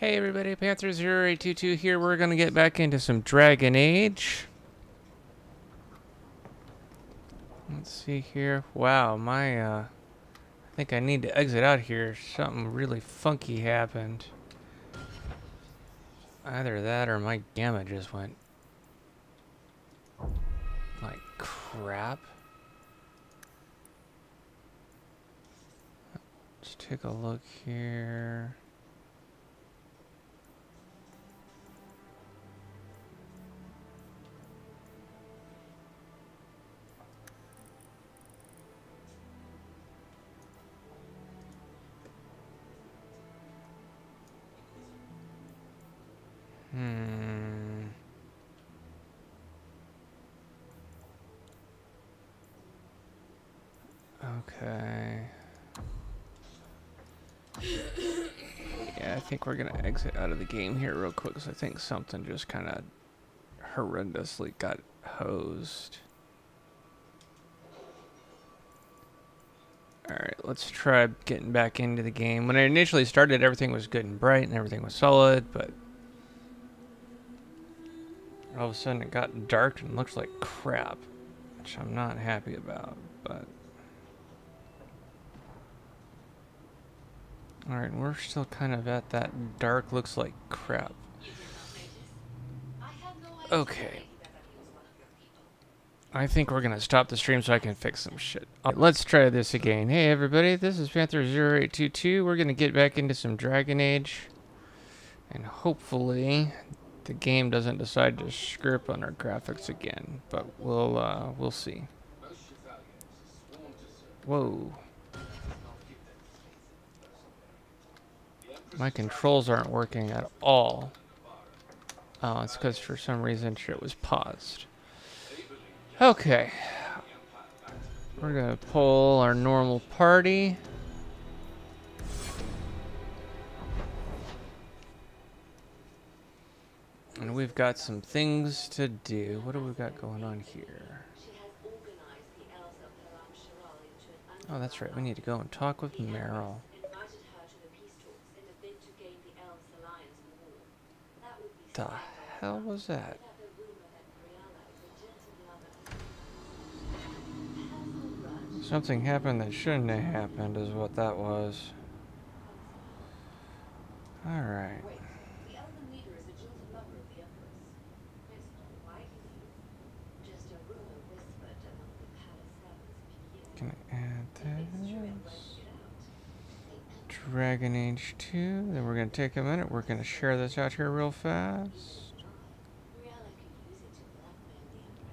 Hey everybody, Panther0822 here. We're gonna get back into some Dragon Age. Let's see here. Wow, I think I need to exit out here. Something really funky happened. Either that or my gamma just went like crap. Let's take a look here. Okay. Yeah, I think we're gonna exit out of the game here real quick because I think something just kind of horrendously got hosed. Alright, let's try getting back into the game. When I initially started, everything was good and bright and everything was solid, but all of a sudden it got dark and looks like crap, which I'm not happy about, but... Alright, we're still kind of at that dark looks like crap. Okay. I think we're gonna stop the stream so I can fix some shit. Let's try this again. Hey everybody, this is Panther0822. We're gonna get back into some Dragon Age. And hopefully the game doesn't decide to screw up on our graphics again. But we'll see. Whoa. My controls aren't working at all. Oh, it's because for some reason shit was paused. Okay. We're gonna pull our normal party. And we've got some things to do. What do we got going on here? Oh, that's right. We need to go and talk with Meryl. The hell was that? Something happened that shouldn't have happened is what that was. Alright. Can I add this? Dragon Age 2. Then we're going to take a minute. We're going to share this out here real fast.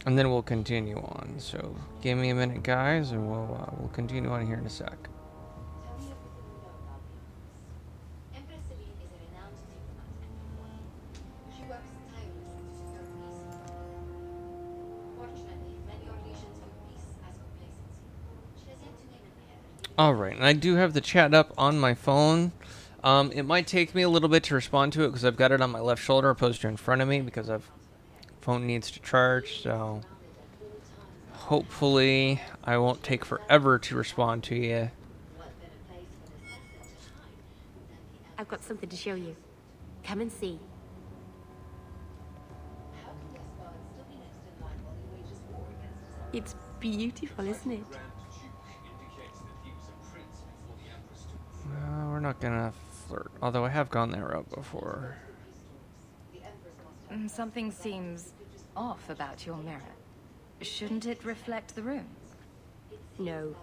And then we'll continue on. So give me a minute, guys, and we'll continue on here in a sec. Alright, and I do have the chat up on my phone. It might take me a little bit to respond to it because I've got it on my left shoulder opposed to in front of me because phone needs to charge, so hopefully I won't take forever to respond to you. I've got something to show you. Come and see. It's beautiful, isn't it? We're not gonna flirt, although I have gone that route before. Something seems off about your mirror. Shouldn't it reflect the room? No.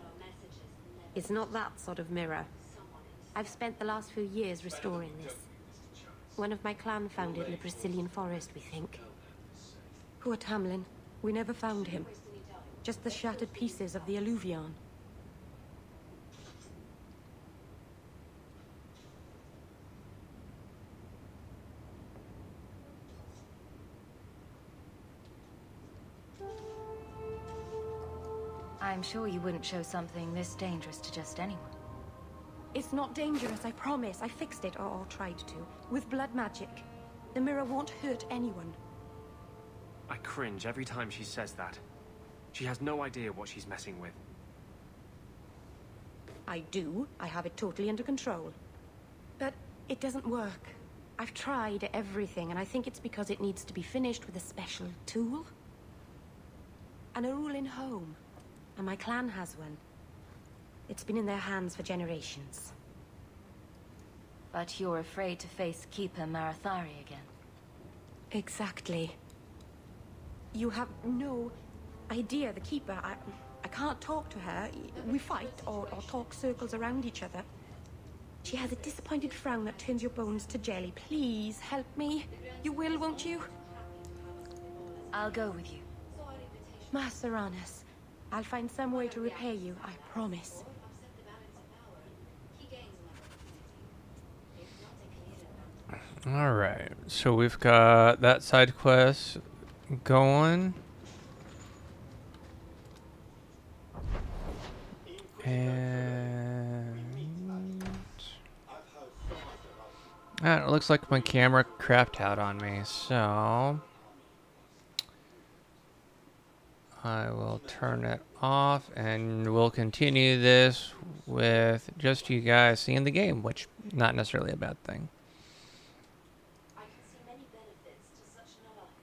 It's not that sort of mirror. I've spent the last few years restoring this. One of my clan found it in the Brazilian forest, we think. Poor Tamlin. We never found him. Just the shattered pieces of the Alluvion. I'm sure you wouldn't show something this dangerous to just anyone. It's not dangerous, I promise. I fixed it, or tried to, with blood magic. The mirror won't hurt anyone. I cringe every time she says that. She has no idea what she's messing with. I do. I have it totally under control. But it doesn't work. I've tried everything, and I think it's because it needs to be finished with a special tool. An Arulin home, and my clan has one. It's been in their hands for generations. But you're afraid to face Keeper Marathari again. Exactly. You have no idea, the Keeper. I can't talk to her. We fight or talk circles around each other. She has a disappointed frown that turns your bones to jelly. Please help me. You will, won't you? I'll go with you. Master Arnus, I'll find some way to repay you, I promise. Alright, so we've got that side quest going. And it looks like my camera crapped out on me, so I will turn it off and we'll continue this with just you guys seeing the game, which not necessarily a bad thing. I can see many benefits to such an alliance.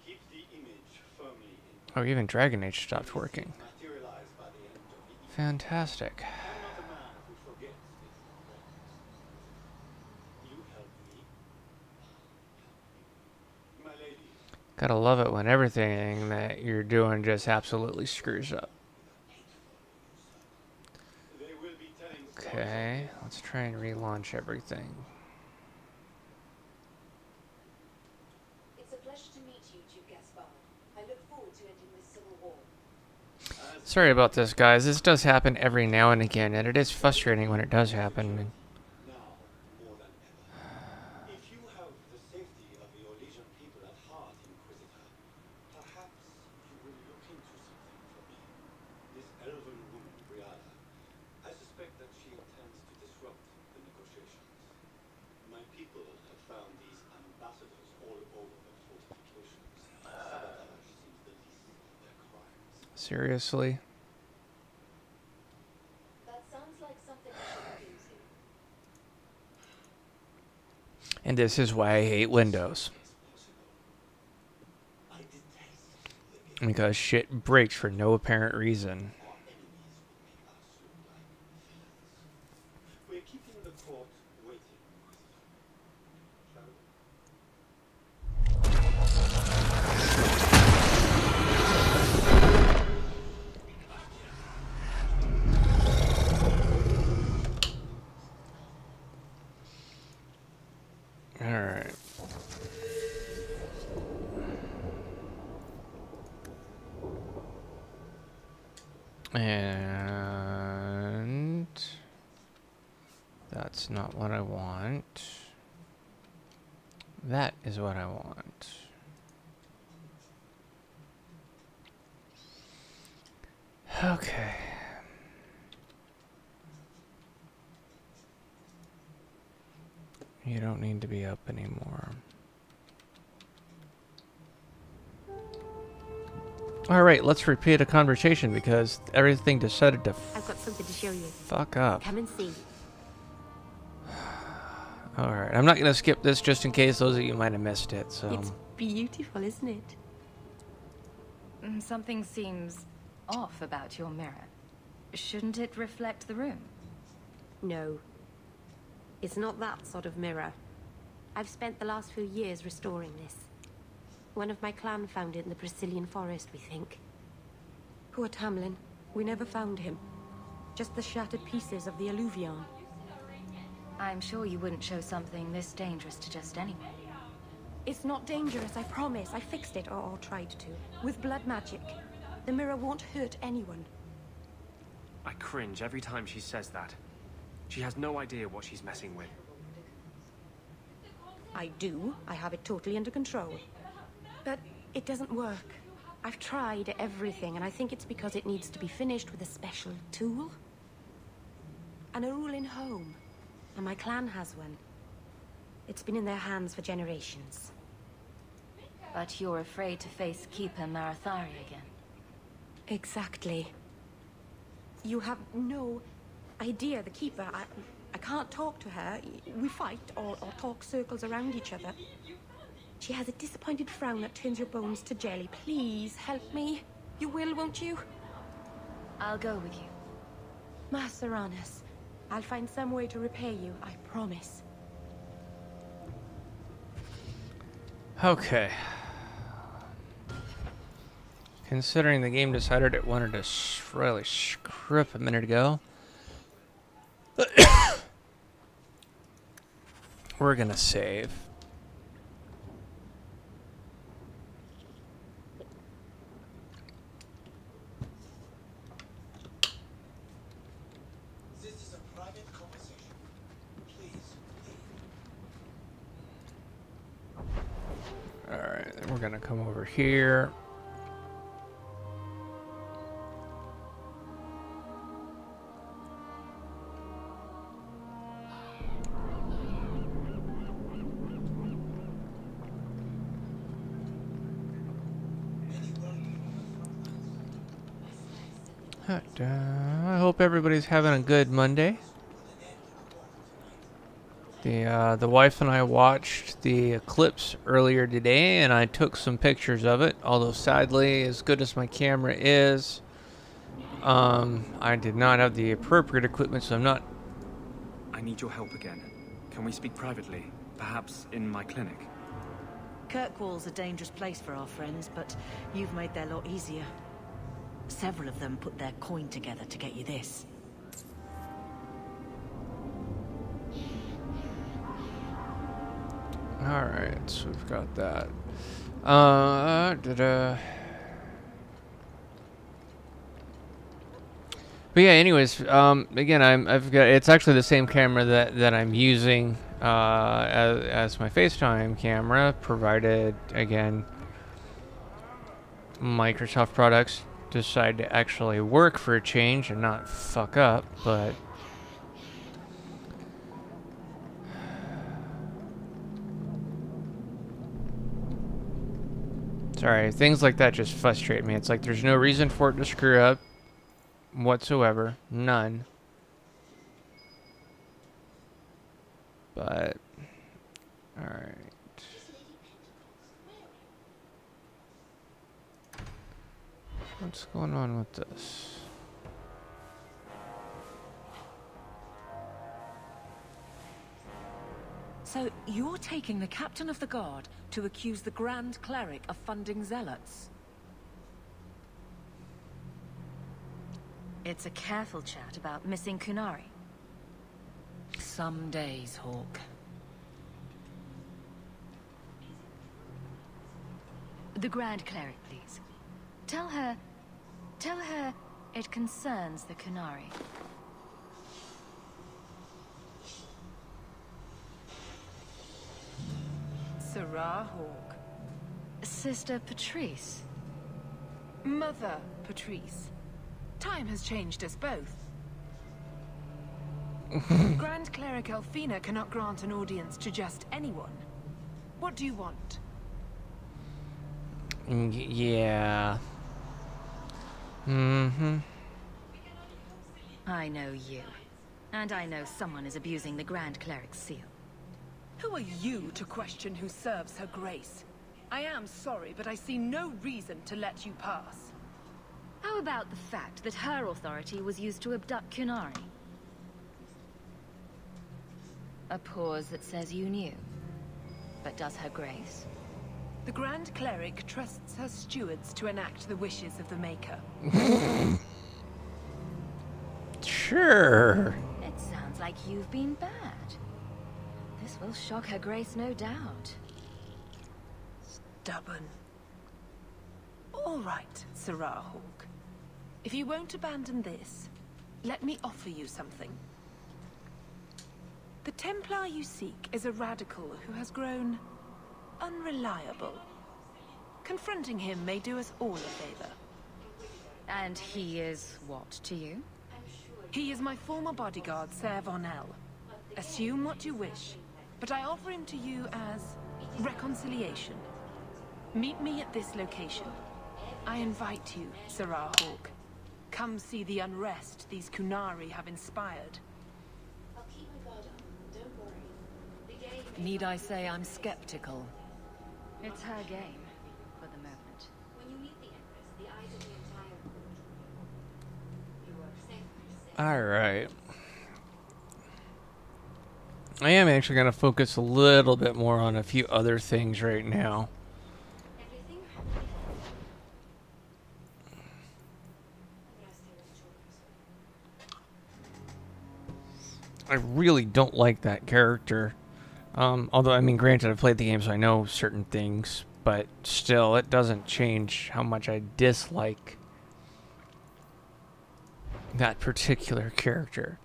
Keep the image firmly in. Oh, even Dragon Age stopped working. Materialize by the end of the Fantastic. I'm not a man who forgets his friends. You help me. My lady, Gotta love it when everything that you're doing just absolutely screws up. they will be telling Okay, let's try and relaunch everything. It's a pleasure to meet you, Duke Gaspard. I look forward to ending this civil war. Sorry about this, guys. This does happen every now and again, and it is frustrating when it does happen. Now, more than ever. If you have the safety of the Orlesian people at heart, Inquisitor, perhaps you will look into something for me. This elven woman, Brianna, I suspect that she intends to disrupt the negotiations. My people have found these ambassadors all over the fortifications. Sabotage seems the least of their crimes. Seriously? That sounds like something I should look into. And this is why I hate Windows. I detest the Because shit breaks for no apparent reason. our enemies will make us look like villains. We're keeping the court waiting, Inquisitor. Shall we? Alright. And that's not what I want. That is what I want. Okay. You don't need to be up anymore. Alright, let's repeat a conversation because everything decided to I've got something to show you. fuck up. Come and see. Alright, I'm not going to skip this just in case those of you might have missed it, so... It's beautiful, isn't it? Something seems off about your mirror. Shouldn't it reflect the room? No. It's not that sort of mirror. I've spent the last few years restoring this. One of my clan found it in the Brazilian forest, we think. Poor Tamlin. We never found him. Just the shattered pieces of the Alluvion. I'm sure you wouldn't show something this dangerous to just anyone. It's not dangerous, I promise. I fixed it, or tried to. With blood magic. The mirror won't hurt anyone. I cringe every time she says that. She has no idea what she's messing with. I do. I have it totally under control. But it doesn't work. I've tried everything, and I think it's because it needs to be finished with a special tool. An Arulin home. And my clan has one. It's been in their hands for generations. But you're afraid to face Keeper Marathari again. Exactly. You have no idea, the Keeper. I I can't talk to her. We fight or talk circles around each other. She has a disappointed frown that turns your bones to jelly. Please, help me. You will, won't you? I'll go with you. Ma Serranus, I'll find some way to repay you, I promise. Okay. Considering the game decided it wanted to really screw up a minute ago, we're gonna save. This is a private conversation. Please leave. Alright, then we're gonna come over here. I hope everybody's having a good Monday. The wife and I watched the eclipse earlier today, and I took some pictures of it. Although sadly, as good as my camera is, I did not have the appropriate equipment, so I'm not. I need your help again. Can we speak privately? Perhaps in my clinic? Kirkwall's a dangerous place for our friends, but you've made their lot easier. Several of them put their coin together to get you this. Alright, so we've got that. But yeah, anyways, again, I've got, it's actually the same camera that I'm using as my FaceTime camera, provided, again, Microsoft products decide to actually work for a change and not fuck up, but sorry, things like that just frustrate me. It's like there's no reason for it to screw up whatsoever. None. But alright. What's going on with this? So, you're taking the captain of the guard to accuse the Grand Cleric of funding zealots? It's a careful chat about missing Qunari. Some days, Hawke. The Grand Cleric, please. Tell her it concerns the Qunari. Serah Hawke. Sister Patrice. Mother Patrice. Time has changed us both. Grand Cleric Elfina cannot grant an audience to just anyone. What do you want? Yeah. Mm-hmm. I know you. And I know someone is abusing the Grand Cleric's seal. Who are you to question who serves her grace? I am sorry, but I see no reason to let you pass. How about the fact that her authority was used to abduct Qunari? A pause that says you knew. But does her grace? The Grand Cleric trusts her stewards to enact the wishes of the Maker. Sure. It sounds like you've been bad. This will shock her grace, no doubt. Stubborn. All right, Serah Hawke. If you won't abandon this, let me offer you something. The Templar you seek is a radical who has grown unreliable. Confronting him may do us all a favor. And he is what to you? He is my former bodyguard, Ser Von El. Assume what you wish, but I offer him to you as reconciliation. Meet me at this location. I invite you, Serah Hawke. Come see the unrest these Qunari have inspired. Need I say I'm skeptical? It's her game, for the moment. When you meet the Empress, the eyes of the entire court will be on you. You are safe. All right. I am actually going to focus a little bit more on a few other things right now. Everything? I really don't like that character. Although, I mean, granted, I've played the game, so I know certain things, but still, it doesn't change how much I dislike that particular character.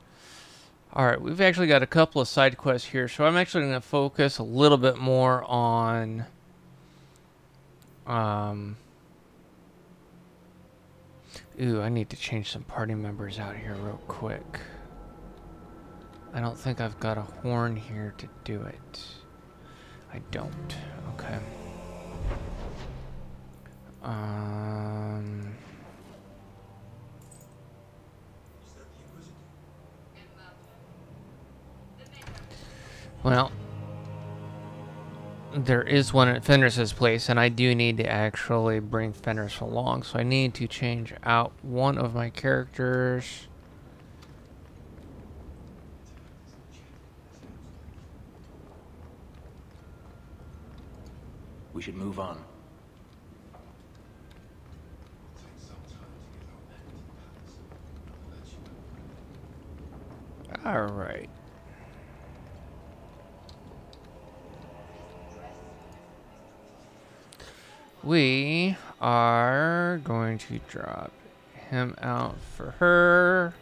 Alright, we've actually got a couple of side quests here, so I'm actually going to focus a little bit more on ooh, I need to change some party members out here real quick. I don't think I've got a horn here to do it. I don't. Okay. Well, there is one at Fenris's place, and I do need to actually bring Fenris along, so I need to change out one of my characters. We should move on. All right. We are going to drop him out for her.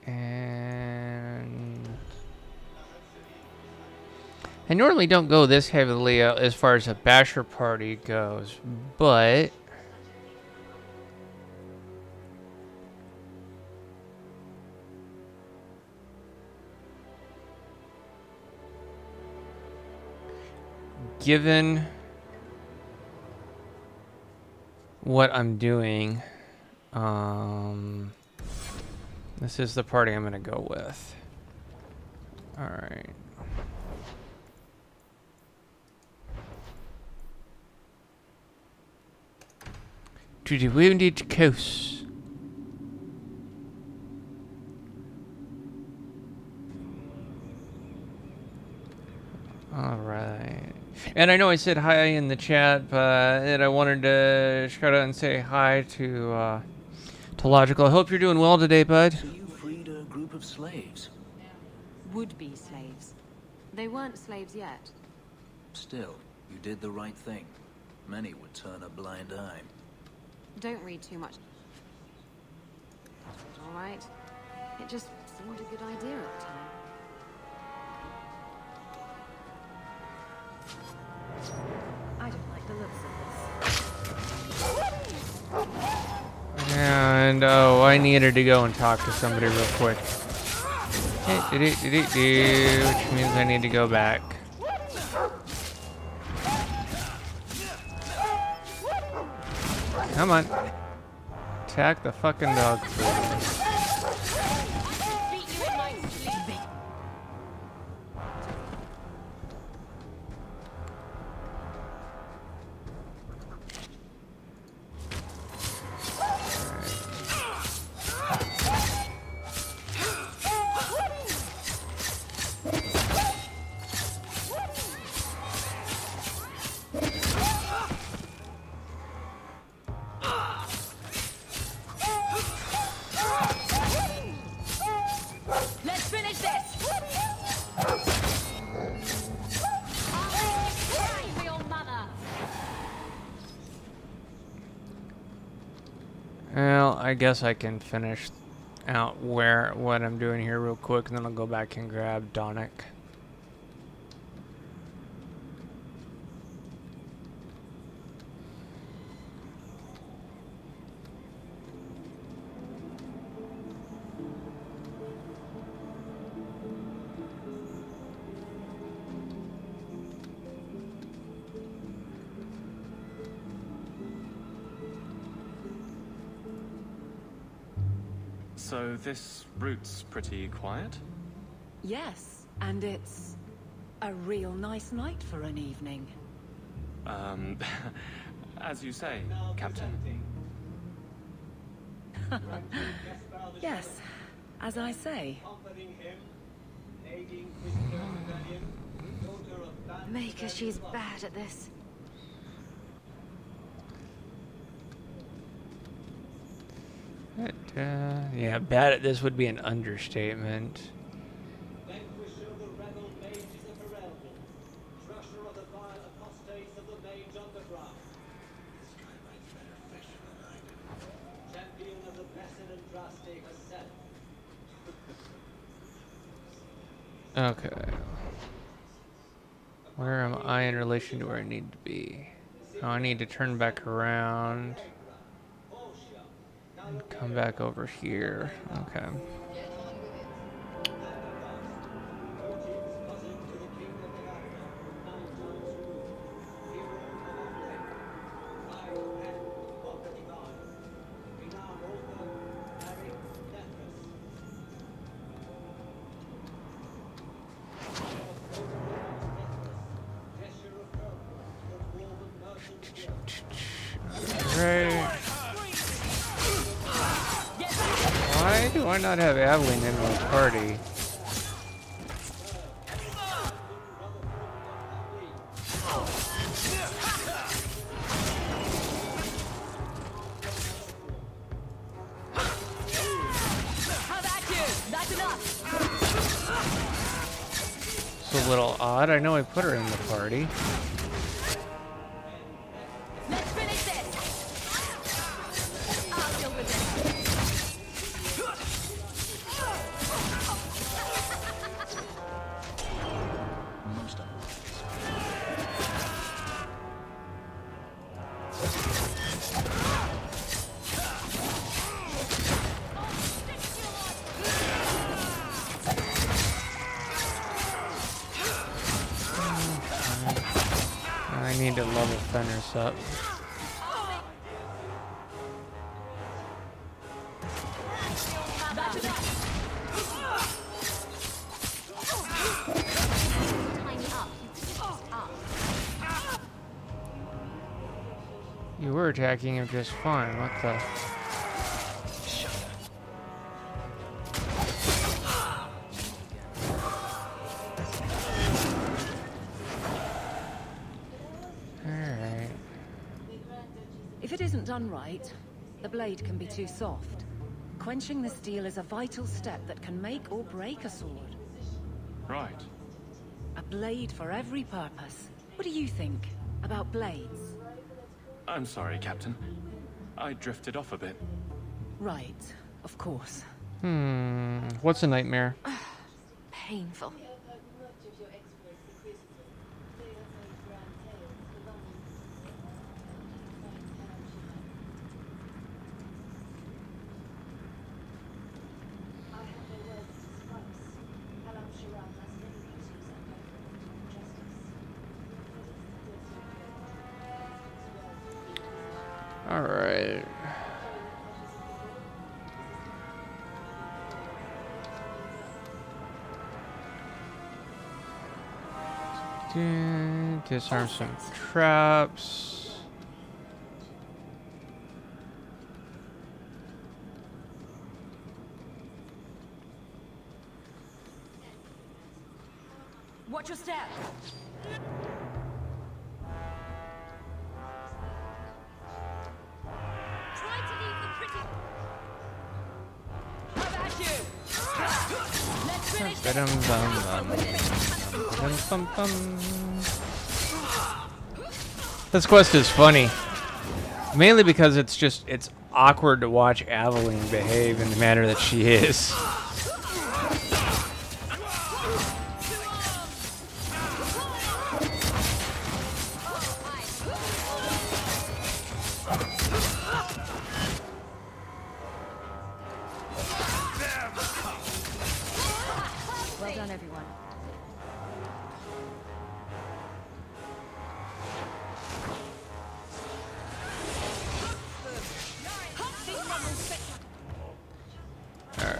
And I normally don't go this heavily as far as a basher party goes, but given what I'm doing, this is the party I'm going to go with. All right. To the Wounded Coast. All right. And I know I said hi in the chat, but I wanted to shout out and say hi to Logical. I hope you're doing well today, bud. So you freed a group of slaves. Would-be slaves. They weren't slaves yet. Still, you did the right thing. Many would turn a blind eye. Don't read too much. All right. It just seemed a good idea at the time. I don't like the looks of this. And oh, I needed to go and talk to somebody real quick. Which means I need to go back. Come on. Attack the fucking dog. Well, I guess I can finish out what I'm doing here real quick, and then I'll go back and grab Donick. So this route's pretty quiet? Yes, and it's a real nice night for an evening. As you say, Captain. Yes, as I say. Maker, she's bad at this. But, yeah, bad at this would be an understatement. Vanquisher of the rebel mages of Ferelden, crusher of the vile apostates of the mage underground. This guy writes better fiction than I do. Champion of the blessed Andraste herself. Okay. Where am I in relation to where I need to be? Oh, I need to turn back around. And come back over here. Okay. Right. Why do I not have Aveline in my party? It's a little odd. I know I put her in the party. I need to level Fenris up. You were attacking him just fine. What the? Alright. If it isn't done right, the blade can be too soft. Quenching the steel is a vital step that can make or break a sword. Right. A blade for every purpose. What do you think about blades? I'm sorry, Captain. I drifted off a bit. Right, of course. What's a nightmare? Painful. All right. Disarm some traps. Watch your step. This quest is funny, mainly because it's awkward to watch Aveline behave in the manner that she is. Well done, everyone. All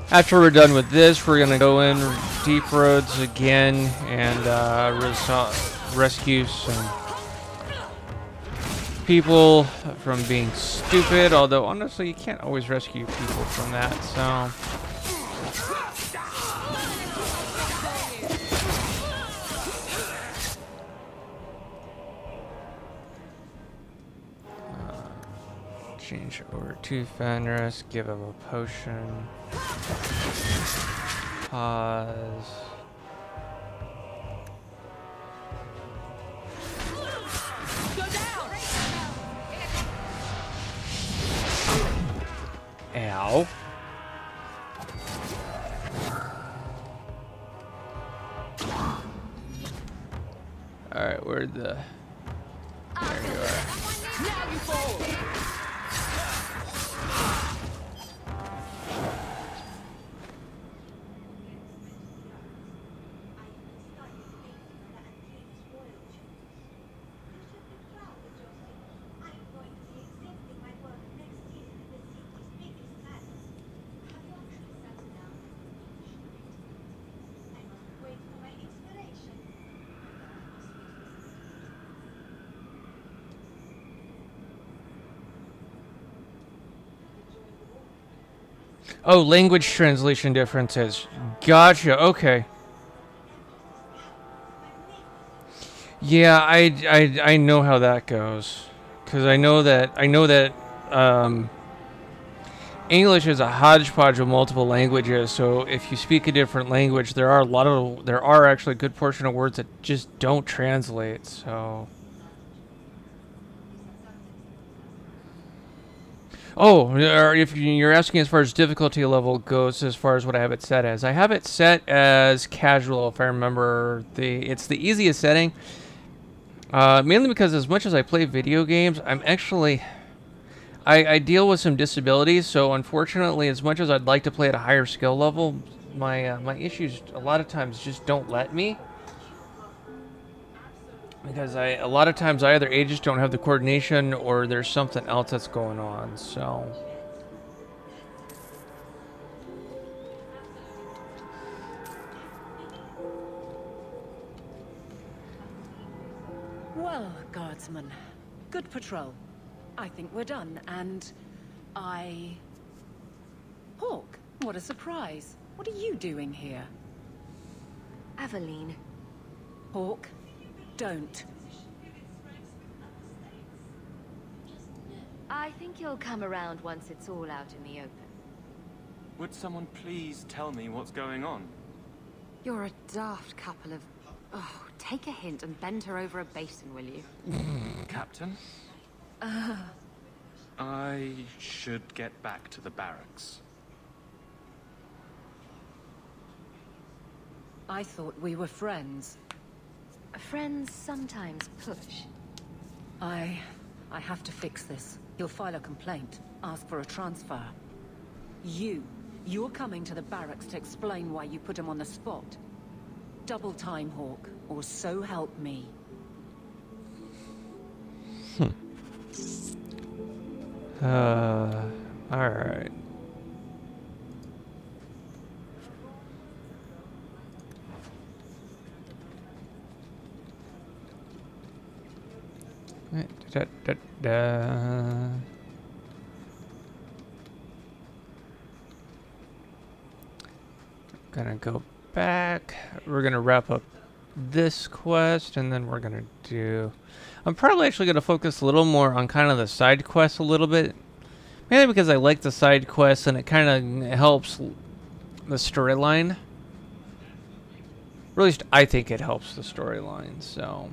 After we're done with this, we're gonna go in Deep Roads again and rescue some people from being stupid. Although honestly, you can't always rescue people from that. So. Change over to Fenris, give him a potion. Pause. Ow. Alright, where'd the... There you are. Now you fall! Oh, language translation differences. Gotcha. Okay. Yeah, I know how that goes, because I know that English is a hodgepodge of multiple languages. So if you speak a different language, there are actually a good portion of words that just don't translate. So. Oh, or if you're asking as far as difficulty level goes, as far as what I have it set as, I have it set as casual. If I remember, it's the easiest setting. Mainly because as much as I play video games, I'm actually I deal with some disabilities. So unfortunately, as much as I'd like to play at a higher skill level, my issues a lot of times just don't let me. Because a lot of times I either just don't have the coordination or there's something else that's going on, so. Well, guardsman, good patrol. I think we're done, and Hawke, what a surprise. What are you doing here? Aveline. Hawke, don't. I think you'll come around once it's all out in the open. Would someone please tell me what's going on? You're a daft couple of... Oh, take a hint and bend her over a basin, will you? Captain? I should get back to the barracks. I thought we were friends. Friends sometimes push. I have to fix this. He'll file a complaint, ask for a transfer. You're coming to the barracks to explain why you put him on the spot. Double time, Hawke, or so help me. Alright. Gonna go back. We're gonna wrap up this quest, and then we're gonna do... I'm probably actually gonna focus a little more on kind of the side quests a little bit. Mainly because I like the side quests, and it kind of helps the storyline. Or at least I think it helps the storyline, so...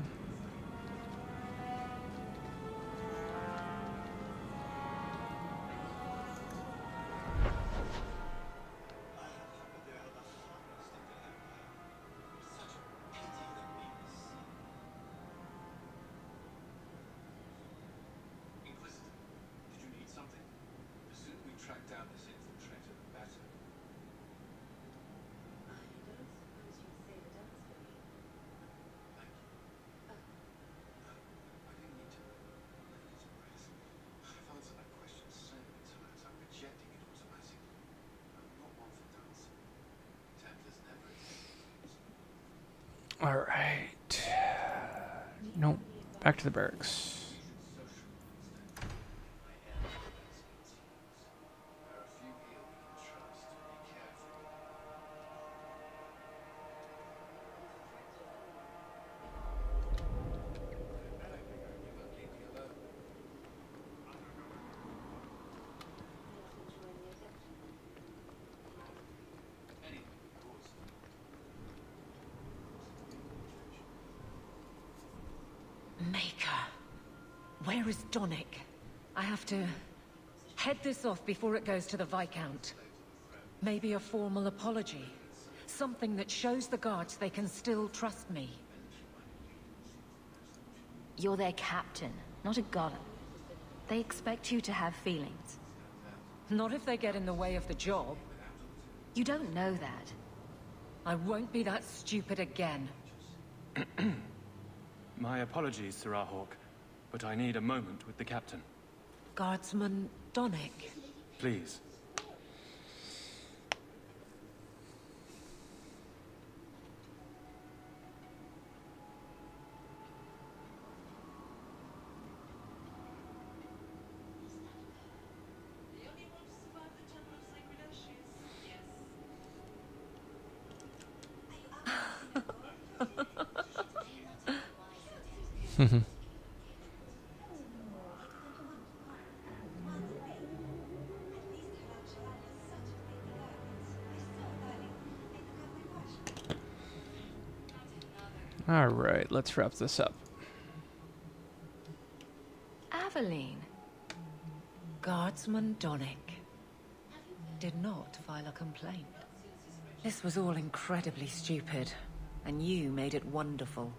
Alright. Nope. Back to the barracks. Maker. Where is Donick? I have to head this off before it goes to the Viscount. Maybe a formal apology. Something that shows the guards they can still trust me. You're their captain, not a golem. They expect you to have feelings. Not if they get in the way of the job. You don't know that. I won't be that stupid again. My apologies, Sirrah Hawk, but I need a moment with the captain. Guardsman Donick. Please. All right, let's wrap this up. Aveline. Guardsman Donick did not file a complaint. This was all incredibly stupid, and you made it wonderful.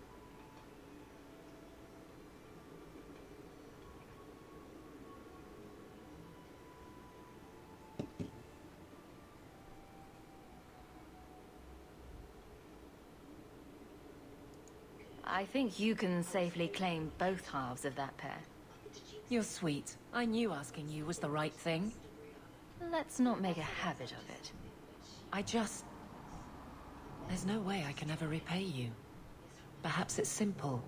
I think you can safely claim both halves of that pair. You're sweet. I knew asking you was the right thing. Let's not make a habit of it. There's no way I can ever repay you. Perhaps it's simple.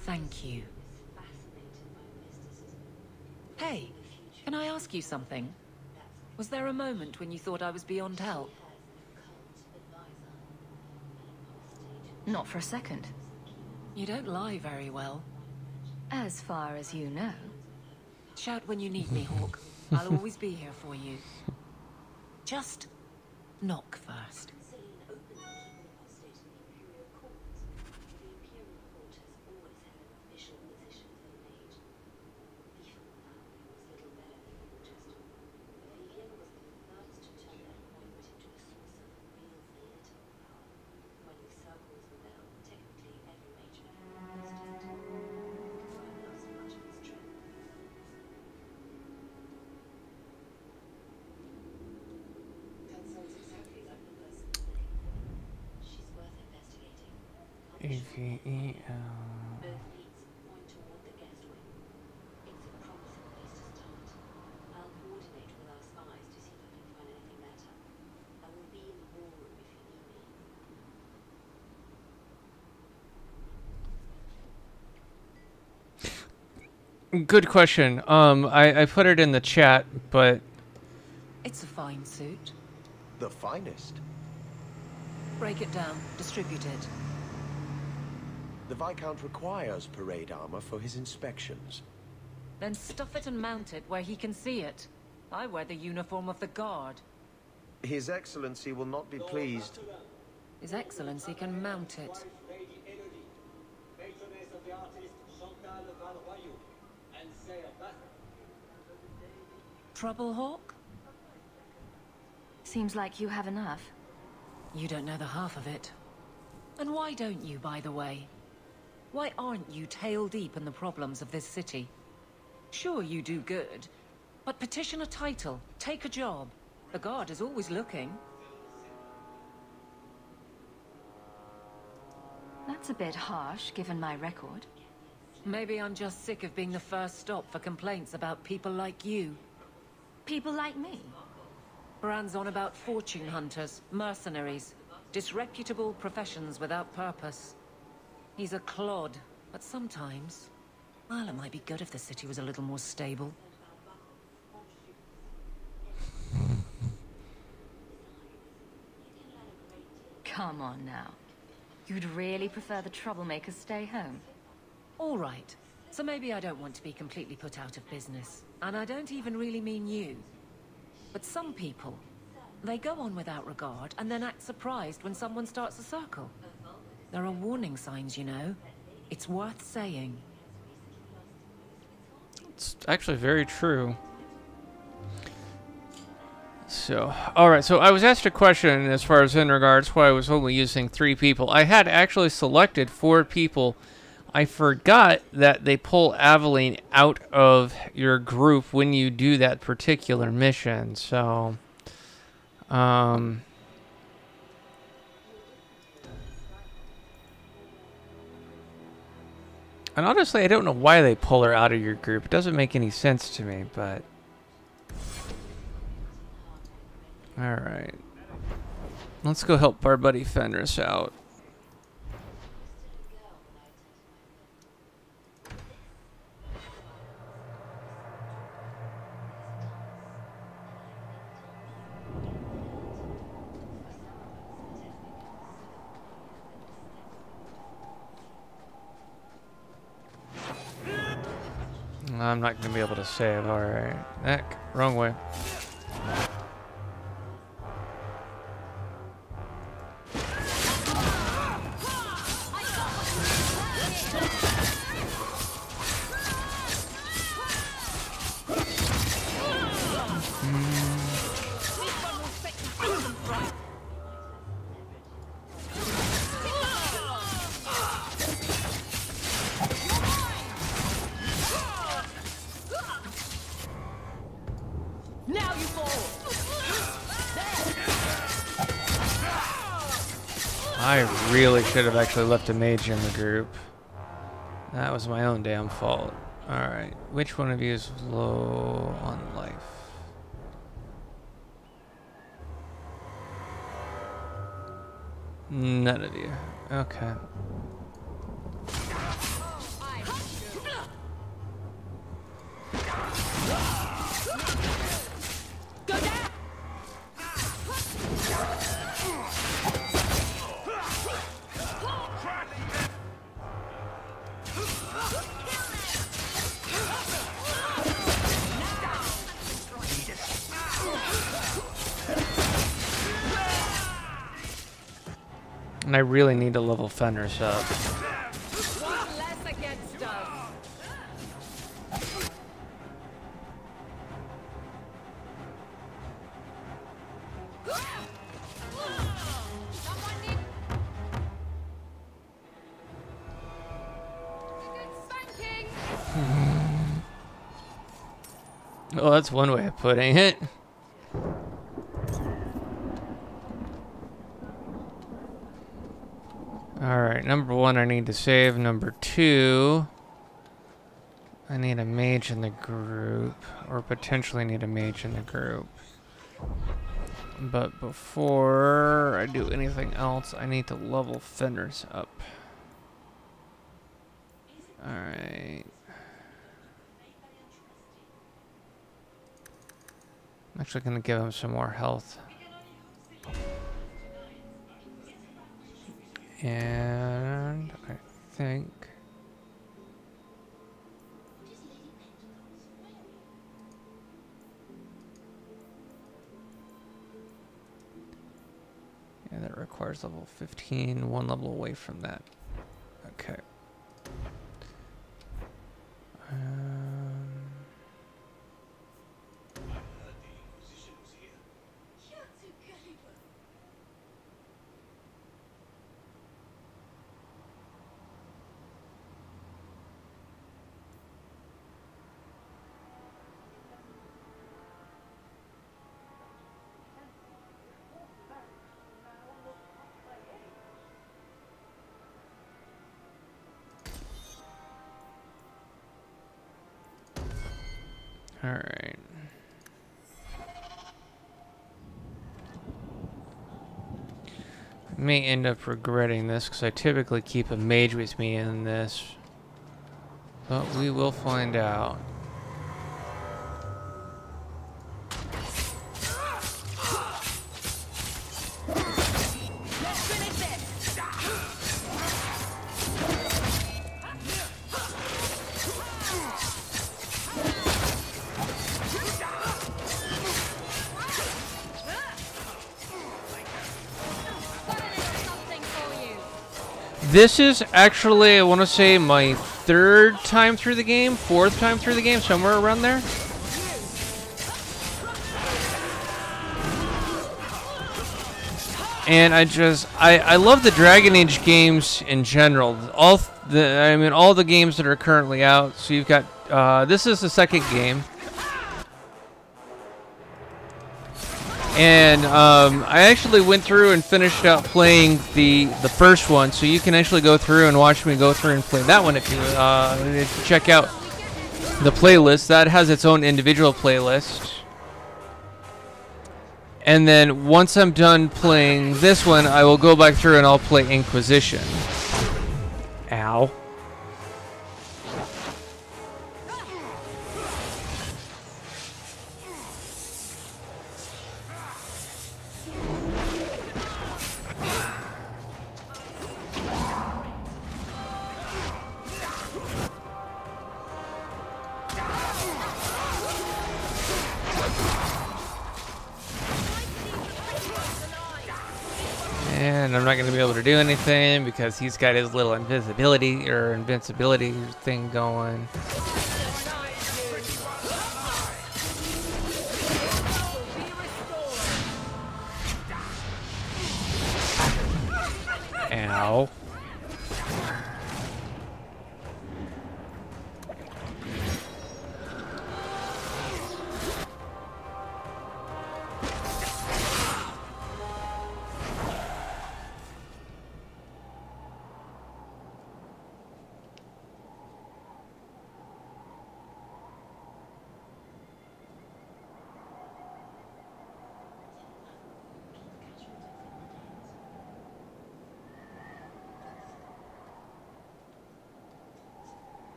Thank you. Hey, can I ask you something? Was there a moment when you thought I was beyond help? Not for a second. You don't lie very well. As far as you know. Shout when you need me, Hawk. I'll always be here for you. Just knock first. AVEL. Good question. I put it in the chat, but It's a fine suit. The finest. Break it down. Distribute it. The Viscount requires parade armor for his inspections. Then stuff it and mount it where he can see it. I wear the uniform of the Guard. His Excellency will not be pleased. His Excellency can mount it. Trouble, Hawk? Seems like you have enough. You don't know the half of it. And why don't you, by the way? Why aren't you tail deep in the problems of this city? Sure, you do good, but petition a title, take a job. The Guard is always looking. That's a bit harsh, given my record. Maybe I'm just sick of being the first stop for complaints about people like you. People like me? Brand's on about fortune hunters, mercenaries. Disreputable professions without purpose. He's a clod, but sometimes... well, it might be good if the city was a little more stable. Come on now. You'd really prefer the troublemakers stay home? All right. So maybe I don't want to be completely put out of business. And I don't even really mean you. But some people, they go on without regard and then act surprised when someone starts a circle. There are warning signs, you know. It's worth saying. It's actually very true. So, alright, so I was asked a question as far as in regards why I was only using 3 people. I had actually selected 4 people. I forgot that they pull Aveline out of your group when you do that particular mission, so... And honestly, I don't know why they pull her out of your group. It doesn't make any sense to me, but... Alright. Let's go help our buddy Fenris out. I'm not going to be able to save. Alright. Heck, wrong way. I really should have actually left a mage in the group. That was my own damn fault. Alright, which one of you is low on life? None of you. Okay. And I really need to level Fenris up. Well, that's one way of putting it. Alright, number 1, I need to save. Number 2, I need a mage in the group, or potentially need a mage in the group. But before I do anything else, I need to level Fenris up. Alright. I'm actually going to give him some more health. And I think... yeah, that requires level 15, 1 level away from that. Okay. All right. may end up regretting this because I typically keep a mage with me in this. But we will find out. This is actually, I want to say, my third time through the game, fourth time through the game, somewhere around there. And I love the Dragon Age games in general. All the games that are currently out. So you've got, this is the second game. And I actually went through and finished out playing the first one, so you can actually go through and watch me go through and play that one if you check out the playlist. That has its own individual playlist. And then once I'm done playing this one, I will go back through and I'll play Inquisition. Ow. And I'm not going to be able to do anything because he's got his little invisibility or invincibility thing going. Ow.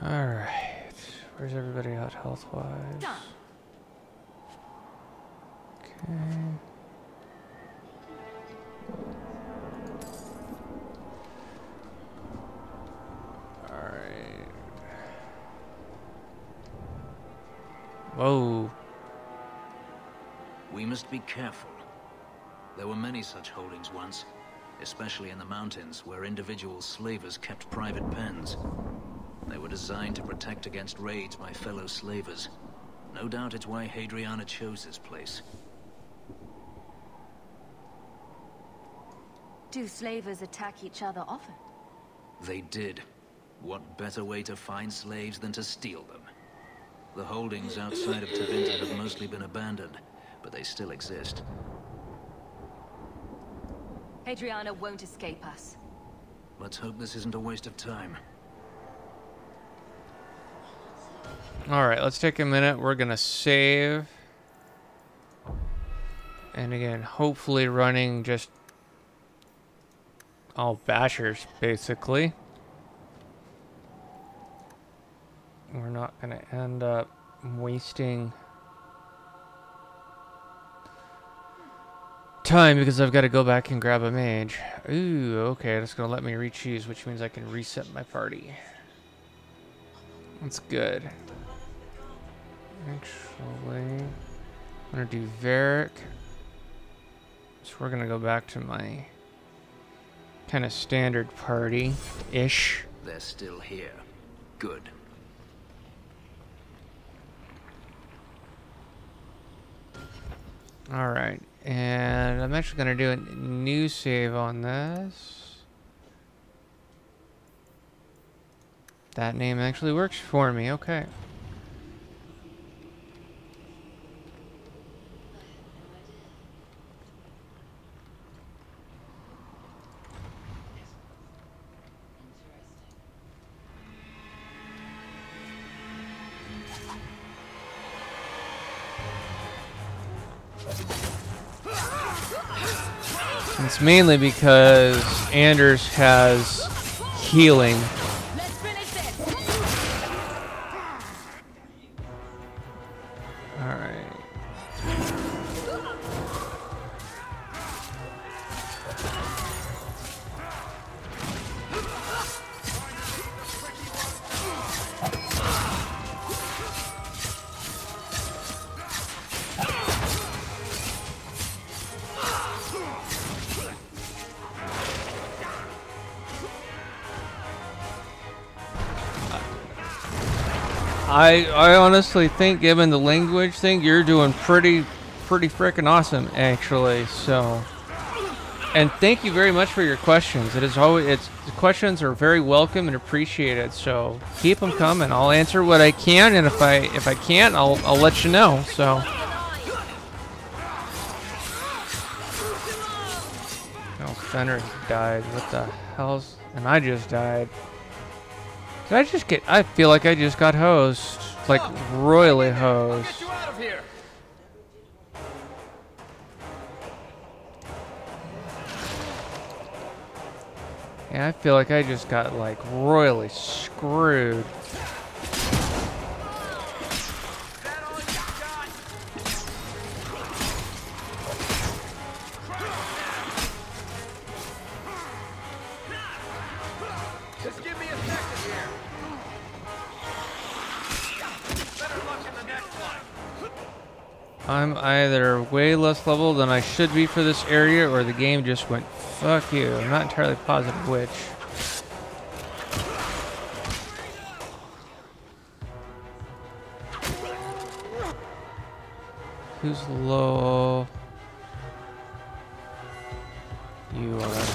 Alright, where's everybody at health-wise? Okay. Alright. Whoa. We must be careful. There were many such holdings once, especially in the mountains where individual slavers kept private pens. They were designed to protect against raids by fellow slavers. No doubt it's why Hadriana chose this place. Do slavers attack each other often? They did. What better way to find slaves than to steal them? The holdings outside of Tevinter have mostly been abandoned, but they still exist. Hadriana won't escape us. Let's hope this isn't a waste of time. Alright, let's take a minute. We're gonna save. And again, hopefully running just all bashers, basically. We're not gonna end up wasting time because I've got to go back and grab a mage. Ooh, okay, that's gonna let me re-choose, which means I can reset my party. That's good. Actually, I'm gonna do Varric. So we're gonna go back to my kind of standard party-ish. They're still here. Good. Alright, and I'm actually gonna do a new save on this. That name actually works for me, okay. It's mainly because Anders has healing. Alright. I honestly think, given the language thing, you're doing pretty freaking awesome, actually. So, and thank you very much for your questions. It is always the questions are very welcome and appreciated. So keep them coming. I'll answer what I can, and if I can't, I'll let you know. So. Oh, Fenrir died. What the hell's? And I just died. Did I just get... I feel like I just got hosed. Like, royally hosed. Get you out of here. Yeah, I feel like I just got, like, royally screwed. Just give me a second here. Better luck in the next one. I'm either way less level than I should be for this area, or the game just went, fuck you. I'm not entirely positive which. Who's low? You are.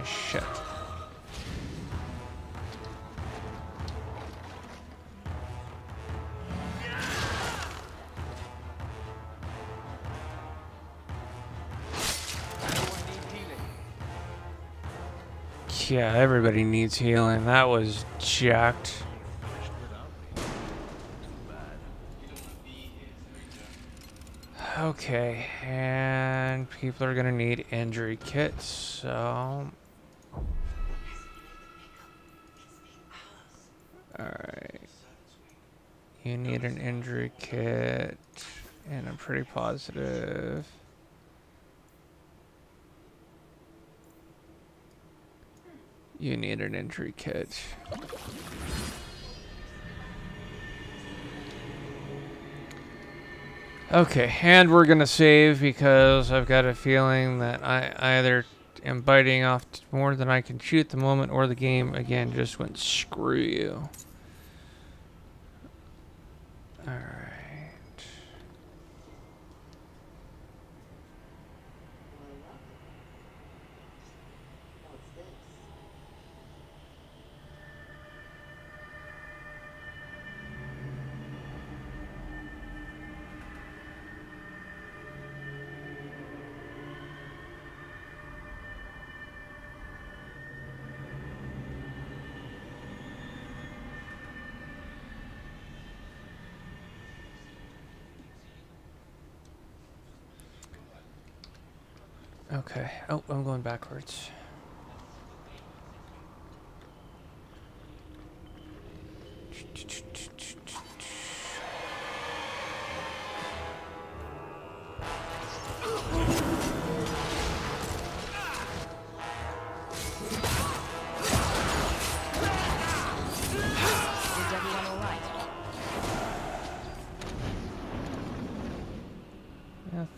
Shit. Yeah, everybody needs healing. That was jacked. Okay, and people are gonna need injury kits, so... Alright. You need an injury kit, and I'm pretty positive. You need an injury kit. Okay, and we're gonna save because I've got a feeling that I either am biting off more than I can chew at the moment, or the game again just went screw you. Alright. Okay. Oh, I'm going backwards.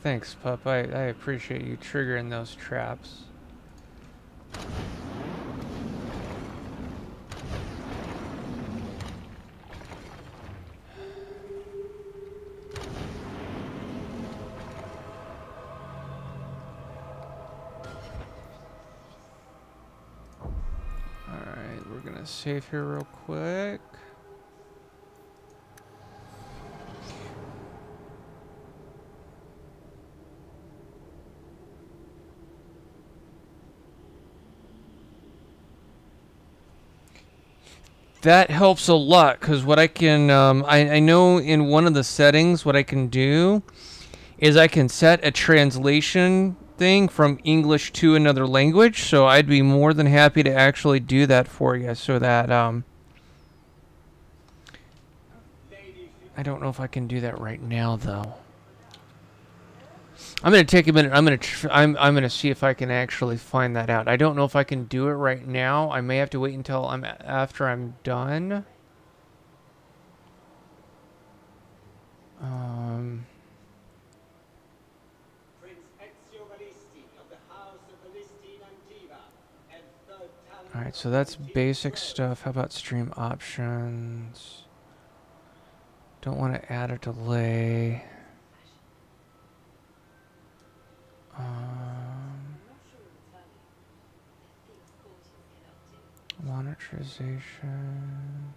Thanks, pup. I appreciate you triggering those traps. Alright, we're gonna save here real quick. that helps a lot, because what I can, I know in one of the settings what I can do is I can set a translation thing from English to another language, so I'd be more than happy to actually do that for you, so that, I don't know if I can do that right now, though. I'm gonna take a minute. I'm gonna see if I can actually find that out. I don't know if I can do it right now. I may have to wait until after I'm done. All right, so that's basic stuff. How about stream options? Don't want to add a delay. Monetization.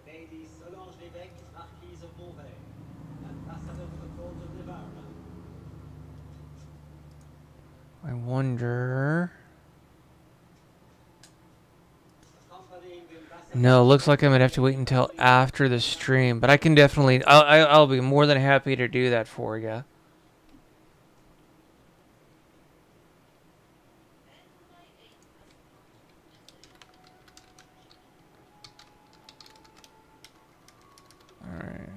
Lady Solange Lévesque, Marquise of Beauvais, ambassador for the cause of Nevarra. I wonder. No, looks like I'm gonna have to wait until after the stream, but I can definitely. I'll be more than happy to do that for you. Alright.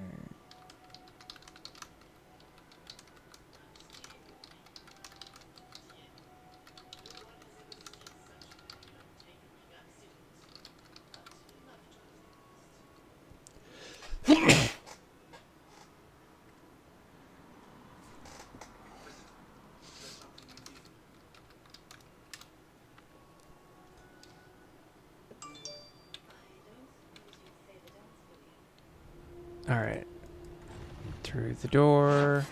Alright. Through the door.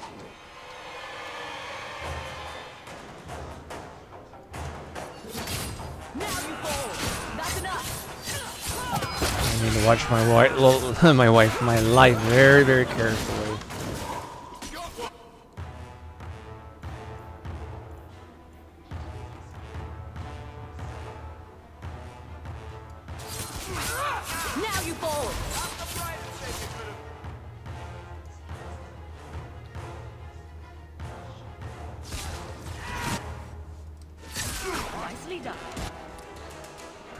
I need to watch my life very, very carefully. Now you fall! Nicely done.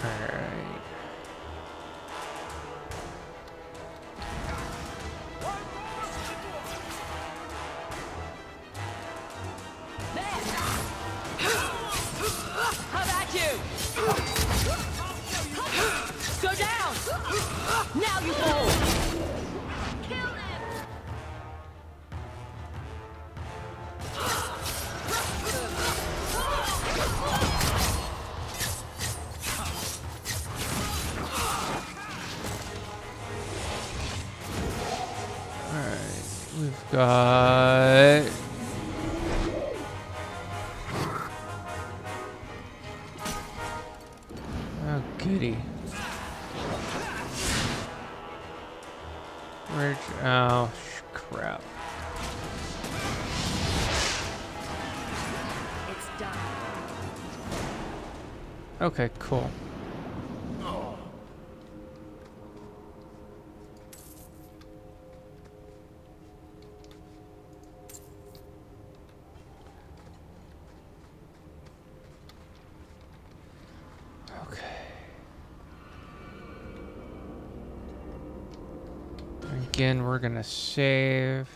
Alright. How about you? Go down! Now you fall! Kill them! Alright. We've got... Oh, goody. Where'd you... Oh, crap. It's done. Okay, cool. Again, we're gonna save.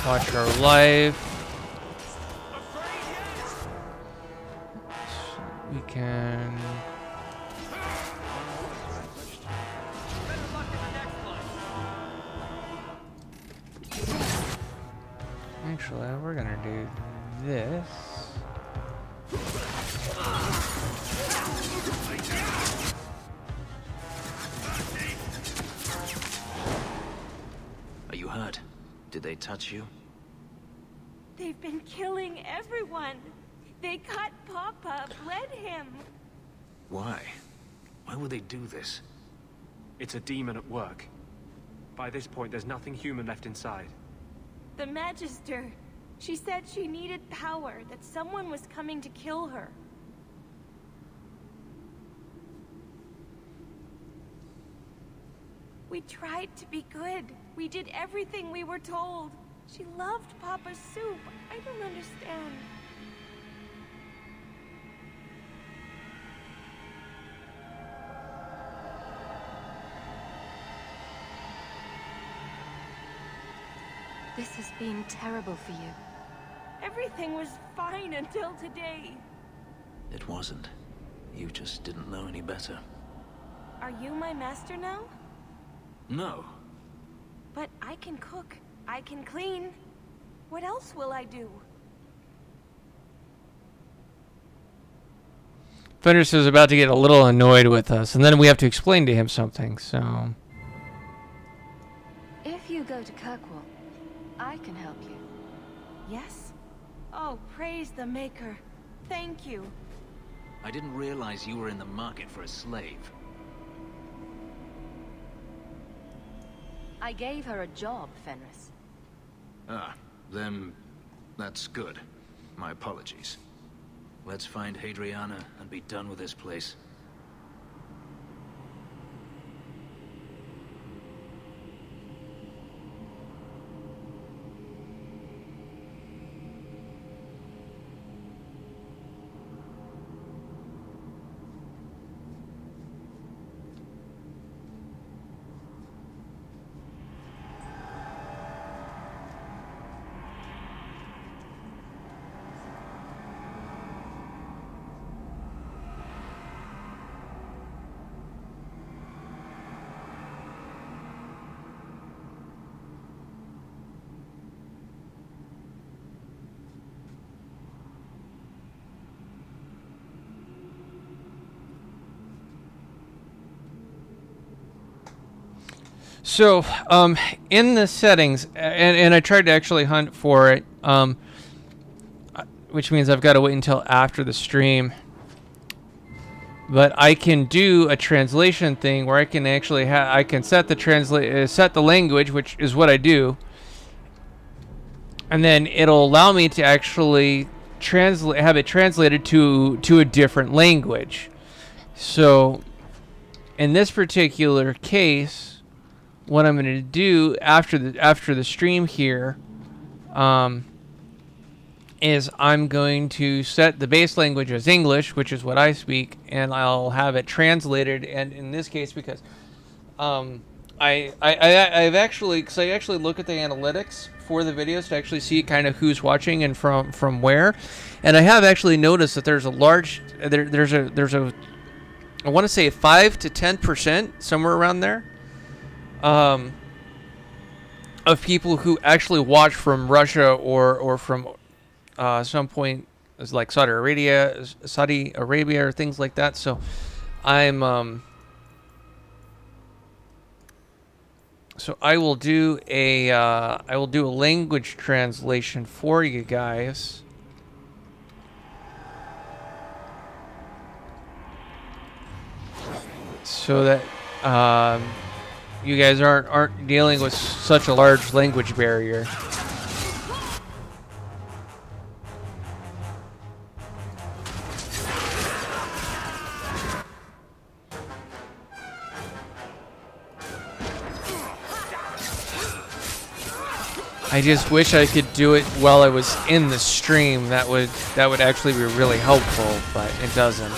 Watch our life. We can... Actually, we're gonna do this. Are you you hurt? Did they touch you? They've been killing everyone. They cut Papa, bled him. Why? Why would they do this? It's a demon at work. By this point, there's nothing human left inside. The Magister. She said she needed power, that someone was coming to kill her. We tried to be good. We did everything we were told. She loved Papa's soup. I don't understand. This has been terrible for you. Everything was fine until today. It wasn't. You just didn't know any better. Are you my master now? No. But I can cook. I can clean. What else will I do? Fenris is about to get a little annoyed with us, and then we have to explain to him something, so... If you go to Kirkwall, I can help you. Yes? Oh, praise the Maker. Thank you. I didn't realize you were in the market for a slave. I gave her a job, Fenris. Ah, then that's good. My apologies. Let's find Hadriana and be done with this place. So, in the settings, and I tried to actually hunt for it, which means I've got to wait until after the stream. But I can do a translation thing where I can actually I can set the set the language, which is what I do, and then it'll allow me to actually have it translated to a different language. So, in this particular case, what I'm going to do after the stream here is I'm going to set the base language as English, which is what I speak, and I'll have it translated. And in this case, because I've actually, because I actually look at the analytics for the videos to actually see kind of who's watching and from where, and I have actually noticed that there's a large there's a I want to say 5 to 10%, somewhere around there, of people who actually watch from Russia or from some point like Saudi Arabia or things like that. So I'm so I will do a language translation for you guys. So that you guys aren't dealing with such a large language barrier. I just wish I could do it while I was in the stream. That would actually be really helpful, but it doesn't.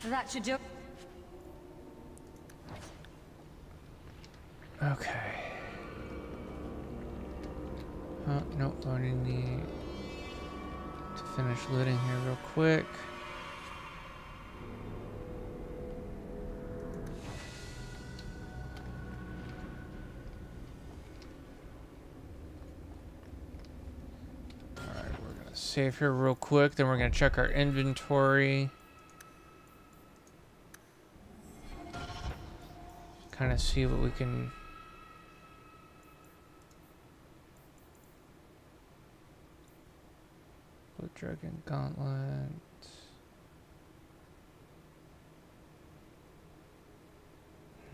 That should do. Okay. Oh, nope. I need to finish looting here real quick. Alright, we're gonna save here real quick, then we're gonna check our inventory. Kind of see what we can. Blood Dragon Gauntlet.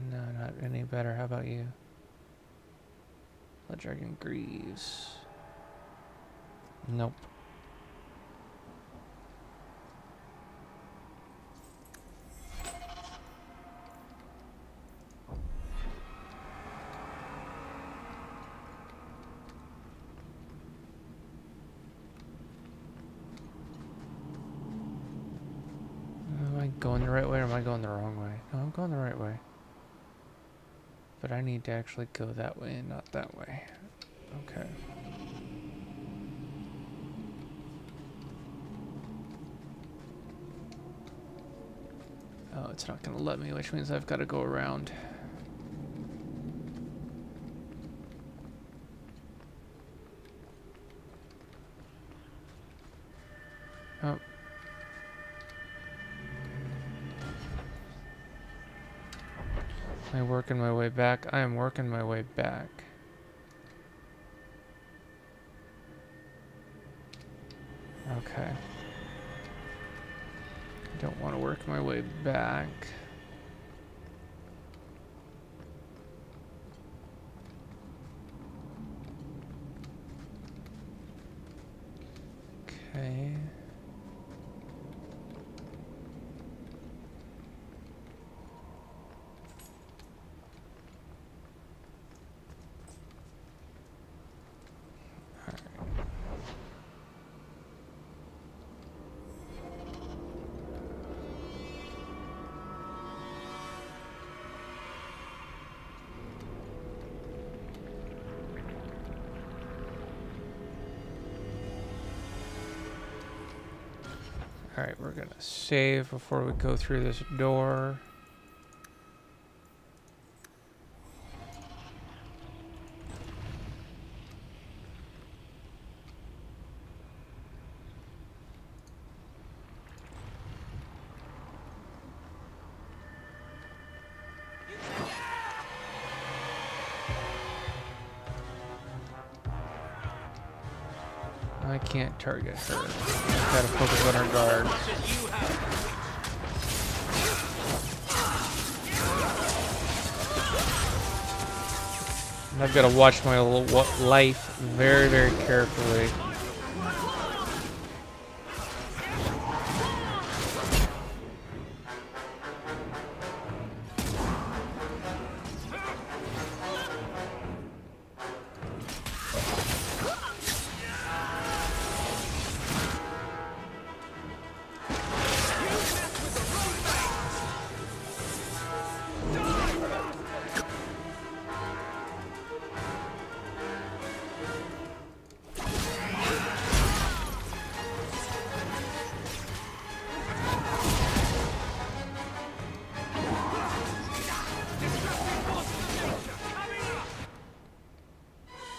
No, not any better. How about you? Blood Dragon Greaves. Nope. Am I going the right way or am I going the wrong way? No, I'm going the right way. But I need to actually go that way and not that way. Okay. Oh, it's not going to let me, which means I've got to go around. Oh. Am I working my way back? I am working my way back. Okay. I don't want to work my way back. Okay. Alright, we're gonna save before we go through this door. I can't target her. Gotta focus on her guard. And I've got to watch my life very, very carefully.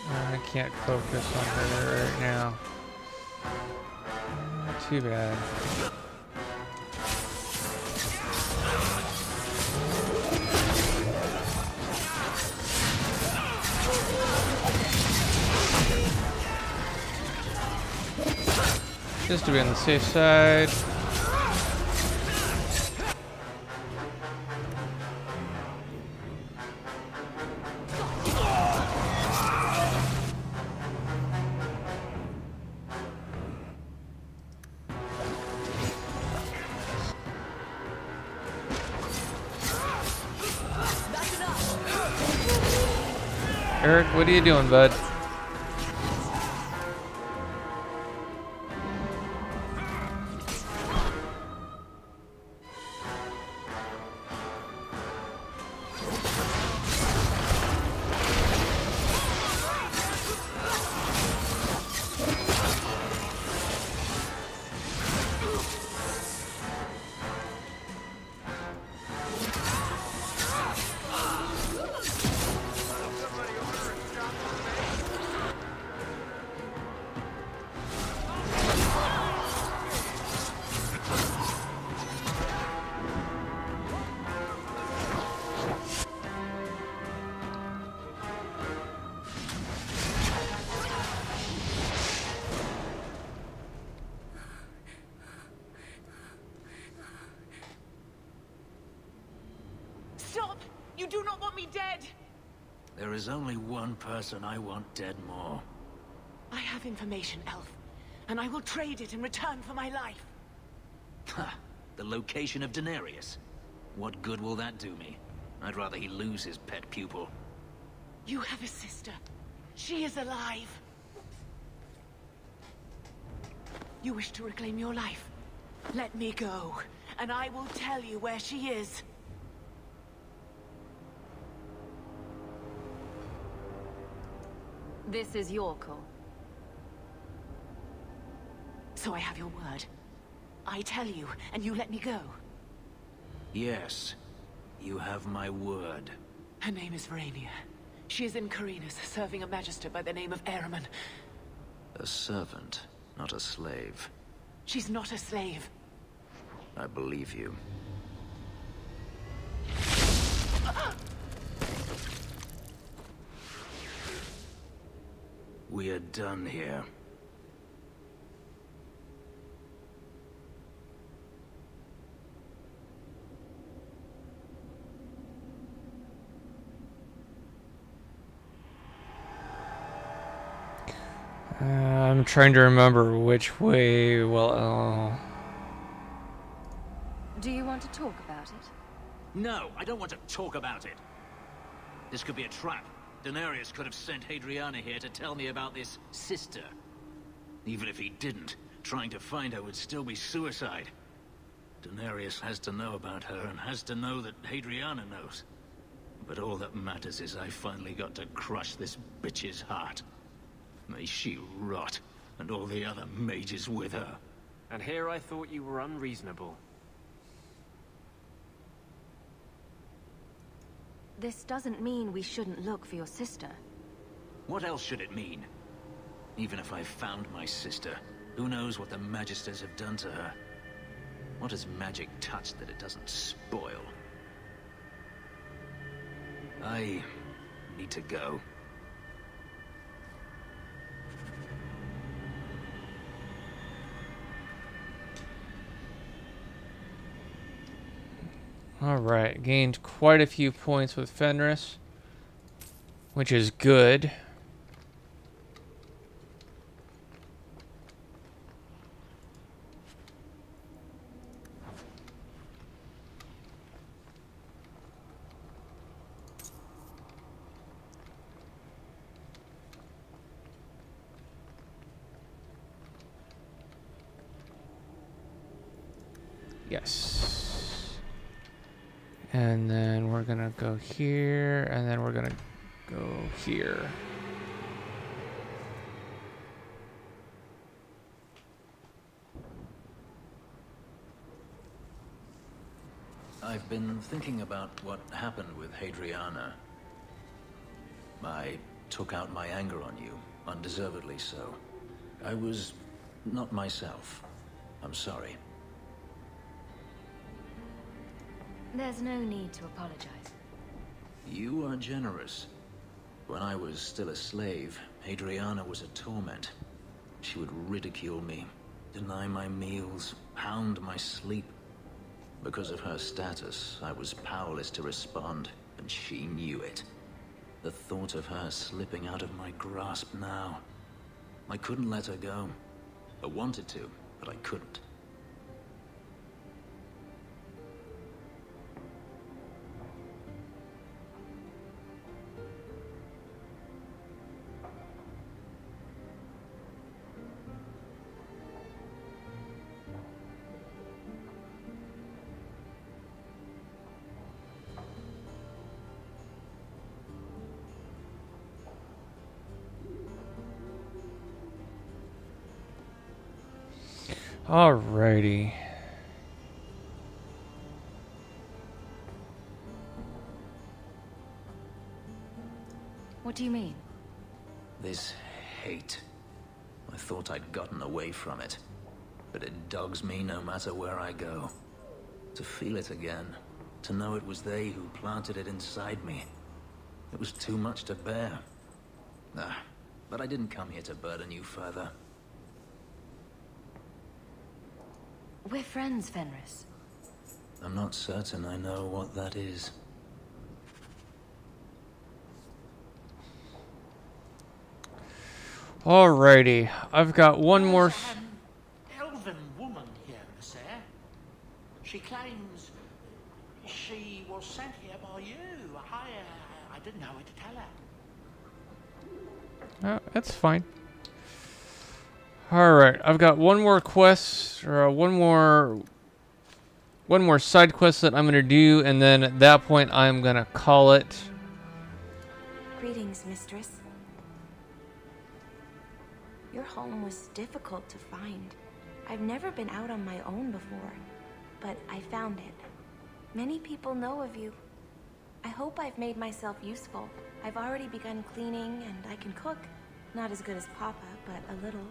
I can't focus on her right now. Too bad. Just to be on the safe side. Eric, what are you doing, bud? You do not want me dead! There is only one person I want dead more. I have information, Elf, and I will trade it in return for my life. Ha! The location of Denarius. What good will that do me? I'd rather he lose his pet pupil. You have a sister. She is alive. You wish to reclaim your life? Let me go, and I will tell you where she is. This is your call. So I have your word. I tell you, and you let me go. Yes, you have my word. Her name is Verania. She is in Carinus, serving a magister by the name of Ahriman. A servant, not a slave. She's not a slave. I believe you. We are done here. I'm trying to remember which way. Well, Do you want to talk about it? No, I don't want to talk about it. This could be a trap. Denarius could have sent Hadriana here to tell me about this sister. Even if he didn't, trying to find her would still be suicide. Denarius has to know about her and has to know that Hadriana knows. But all that matters is I finally got to crush this bitch's heart. May she rot, and all the other mages with her. And here I thought you were unreasonable. This doesn't mean we shouldn't look for your sister. What else should it mean? Even if I found my sister, who knows what the Magisters have done to her? What has magic touched that it doesn't spoil? I need to go. alright. Gained quite a few points with Fenris, which is good. Yes. And then we're gonna go here, and then we're gonna go here. I've been thinking about what happened with Hadriana. I took out my anger on you, undeservedly so. I was not myself. I'm sorry. There's no need to apologize. You are generous. When I was still a slave, Hadriana was a torment. She would ridicule me, deny my meals, hound my sleep. Because of her status, I was powerless to respond, and she knew it. The thought of her slipping out of my grasp now. I couldn't let her go. I wanted to, but I couldn't. Alrighty. What do you mean? This hate. I thought I'd gotten away from it. But it dogs me no matter where I go. To feel it again. To know it was they who planted it inside me. It was too much to bear. But I didn't come here to burden you further. We're friends, Fenris. I'm not certain I know what that is. Alrighty, I've got one more. Elven woman here, Miss Eyre. She claims she was sent here by you. I didn't know what to tell her. That's fine. Alright, I've got one more quest, or one more side quest that I'm going to do, and then at that point I'm going to call it. Greetings, mistress. Your home was difficult to find. I've never been out on my own before, but I found it. Many people know of you. I hope I've made myself useful. I've already begun cleaning and I can cook. Not as good as Papa, but a little.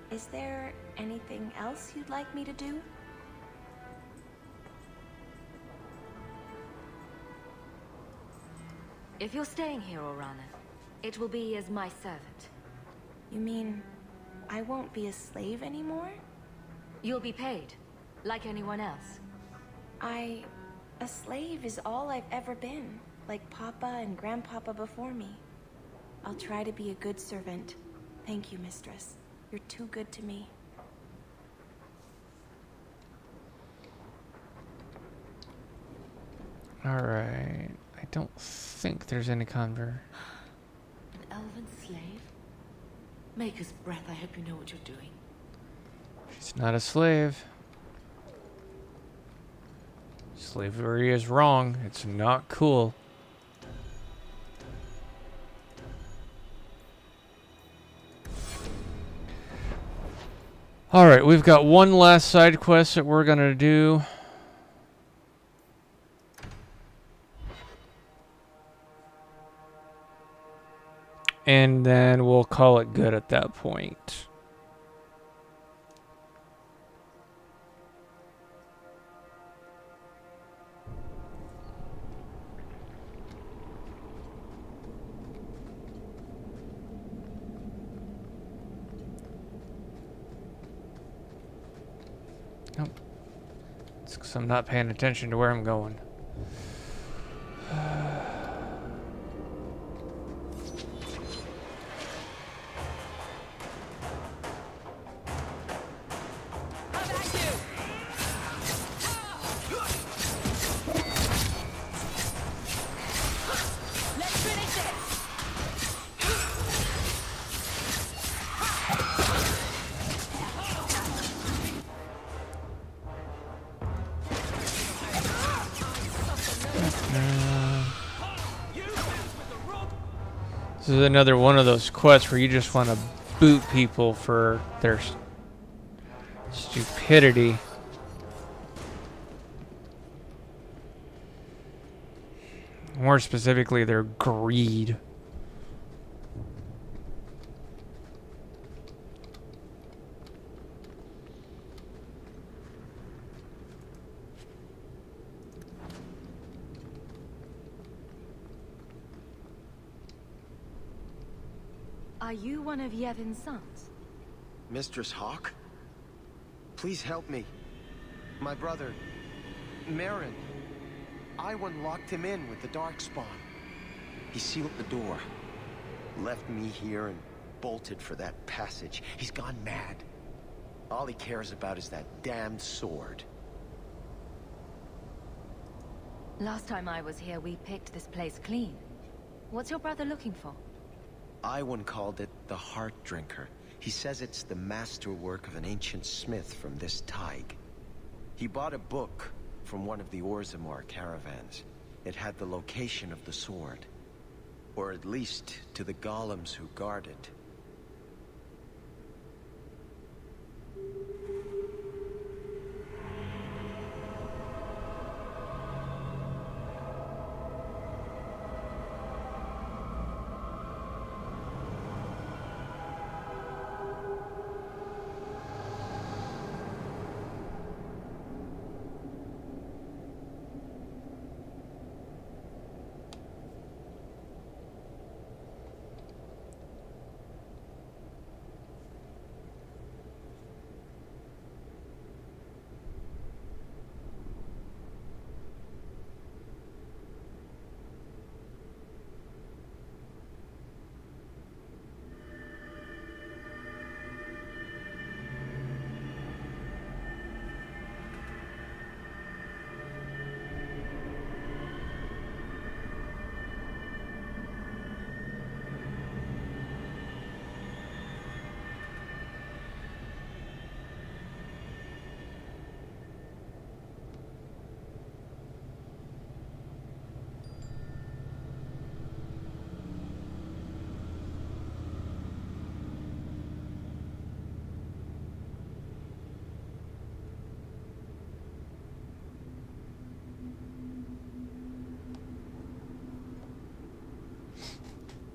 Is there anything else you'd like me to do? If you're staying here, Orana, it will be as my servant. You mean I won't be a slave anymore? You'll be paid, like anyone else. A slave is all I've ever been, like Papa and Grandpapa before me. I'll try to be a good servant. Thank you, mistress. You're too good to me. Alright, I don't think there's any conver. An elven slave? Maker's breath, I hope you know what you're doing. She's not a slave. Slavery is wrong. It's not cool. Alright, we've got one last side quest that we're gonna do. And then we'll call it good at that point. Nope. It's 'cause I'm not paying attention to where I'm going. This is another one of those quests where you just want to boot people for their stupidity. More specifically, their greed. Are you one of Yevon's sons? Mistress Hawke? Please help me. My brother, Merrin. Iwan locked him in with the Darkspawn. He sealed the door, left me here and bolted for that passage. He's gone mad. All he cares about is that damned sword. Last time I was here, we picked this place clean. What's your brother looking for? Iwan called it the Heart Drinker. He says it's the masterwork of an ancient smith from this Tig. He bought a book from one of the Orzammar caravans. It had the location of the sword. Or at least to the golems who guard it.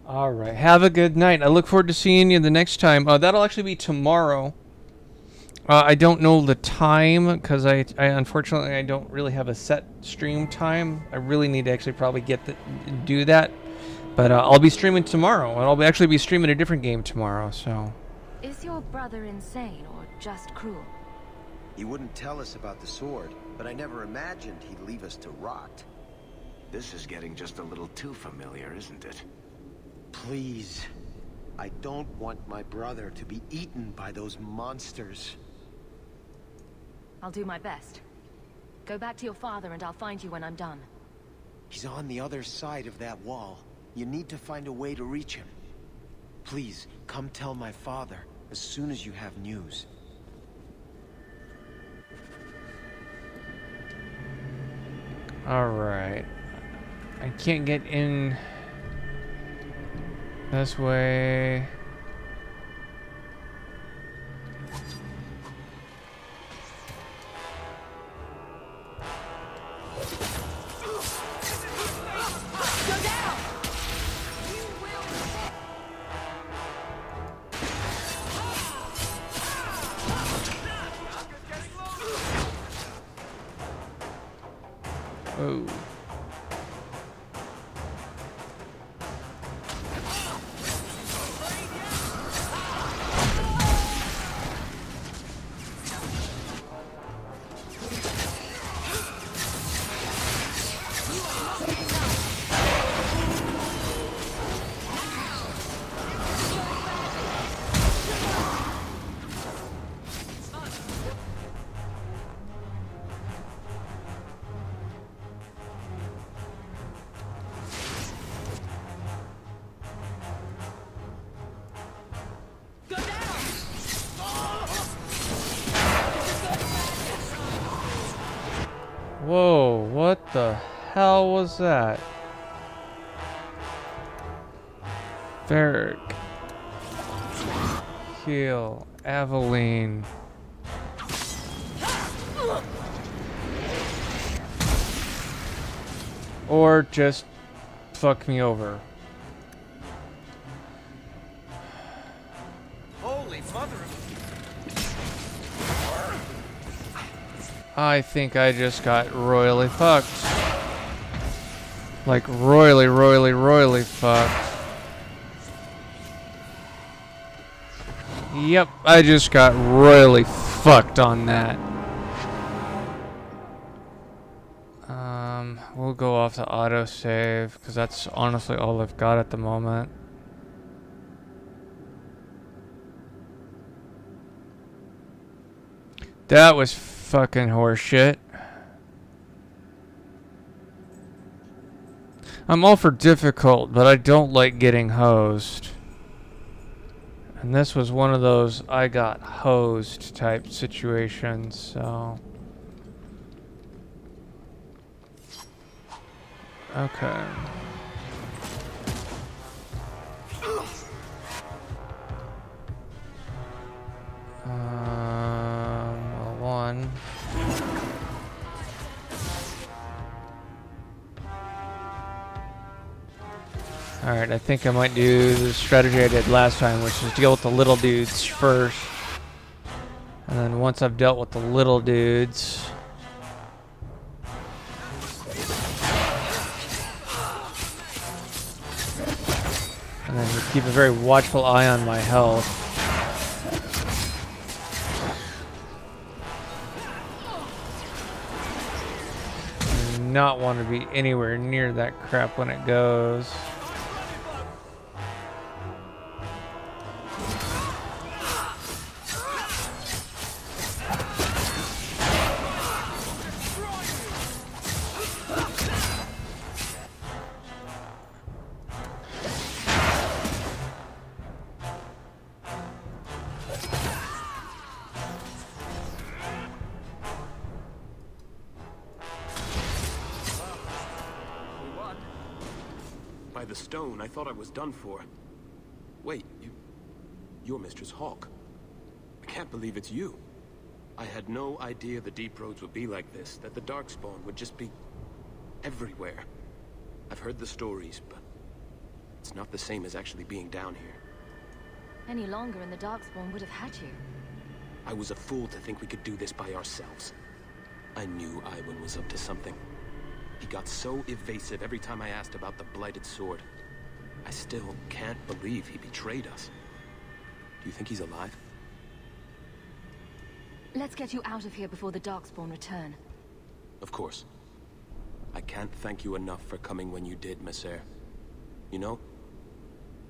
All right. Have a good night. I look forward to seeing you the next time. That'll actually be tomorrow. I don't know the time because I unfortunately I don't really have a set stream time. I really need to actually probably do that. But I'll be streaming tomorrow, and I'll actually be streaming a different game tomorrow. So. Is your brother insane or just cruel? He wouldn't tell us about the sword, but I never imagined he'd leave us to rot. This is getting just a little too familiar, isn't it? Please. I don't want my brother to be eaten by those monsters. I'll do my best. Go back to your father and I'll find you when I'm done. He's on the other side of that wall. You need to find a way to reach him. Please, come tell my father as soon as you have news. Alright. I can't get in this way. Oh. Whoa, what the hell was that? Varric. Heal. Aveline. Or just fuck me over. Holy mother of... I think I just got royally fucked. Like royally fucked. Yep, I just got royally fucked on that. We'll go off the autosave, because that's honestly all I've got at the moment. That was fucking horseshit. I'm all for difficult, but I don't like getting hosed. And this was one of those I got hosed type situations, so... Okay. Well, one. Alright, I think I might do the strategy I did last time, which is deal with the little dudes first. And then once I've dealt with the little dudes... And then keep a very watchful eye on my health. Not want to be anywhere near that crap when it goes. By the stone, I thought I was done for. Wait, you're Mistress Hawke. I can't believe it's you. I had no idea the Deep Roads would be like this, that the Darkspawn would just be everywhere. I've heard the stories, but It's not the same as actually being down here. Any longer and the Darkspawn would have had you. I was a fool to think we could do this by ourselves. I knew Iwan was up to something. He got so evasive every time I asked about the Blighted Sword. I still can't believe he betrayed us. Do you think he's alive? Let's get you out of here before the Darkspawn return. Of course. I can't thank you enough for coming when you did, Messer. You know,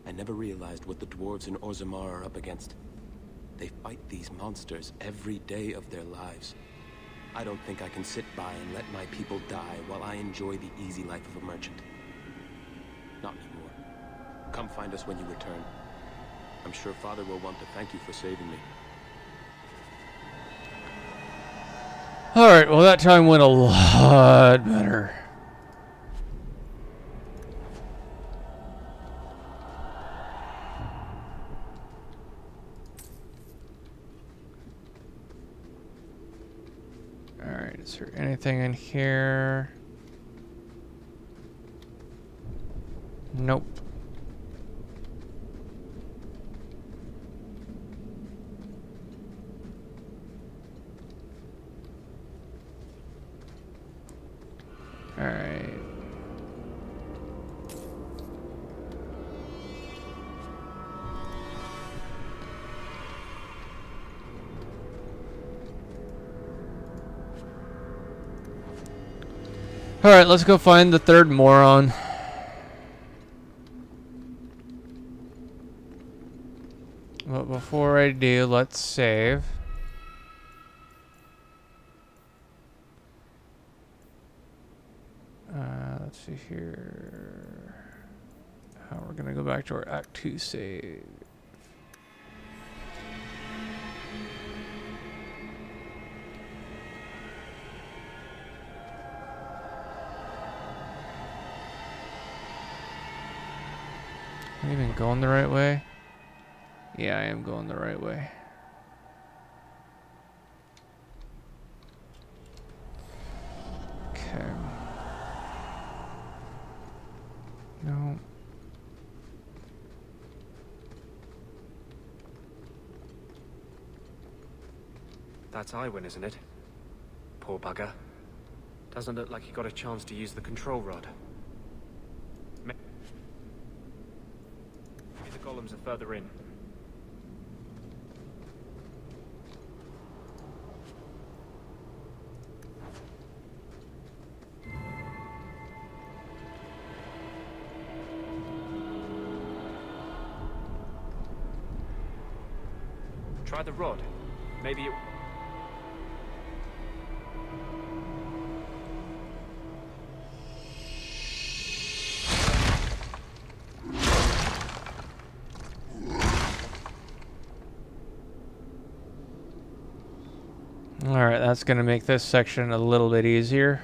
I never realized what the dwarves in Orzammar are up against. They fight these monsters every day of their lives. I don't think I can sit by and let my people die while I enjoy the easy life of a merchant. Not anymore. Come find us when you return. I'm sure Father will want to thank you for saving me. Alright, well that time went a lot better. Alright, is there anything in here? Nope. Alright. Alright, let's go find the third moron. But before I do, let's save. Let's see here. We're gonna go back to our Act 2 save. Am I even going the right way? Yeah, I am going the right way. Okay. No. That's Iwan, isn't it? Poor bugger. Doesn't look like he got a chance to use the control rod. Maybe the golems are further in. Try the rod. Maybe it... Alright, that's gonna make this section a little bit easier.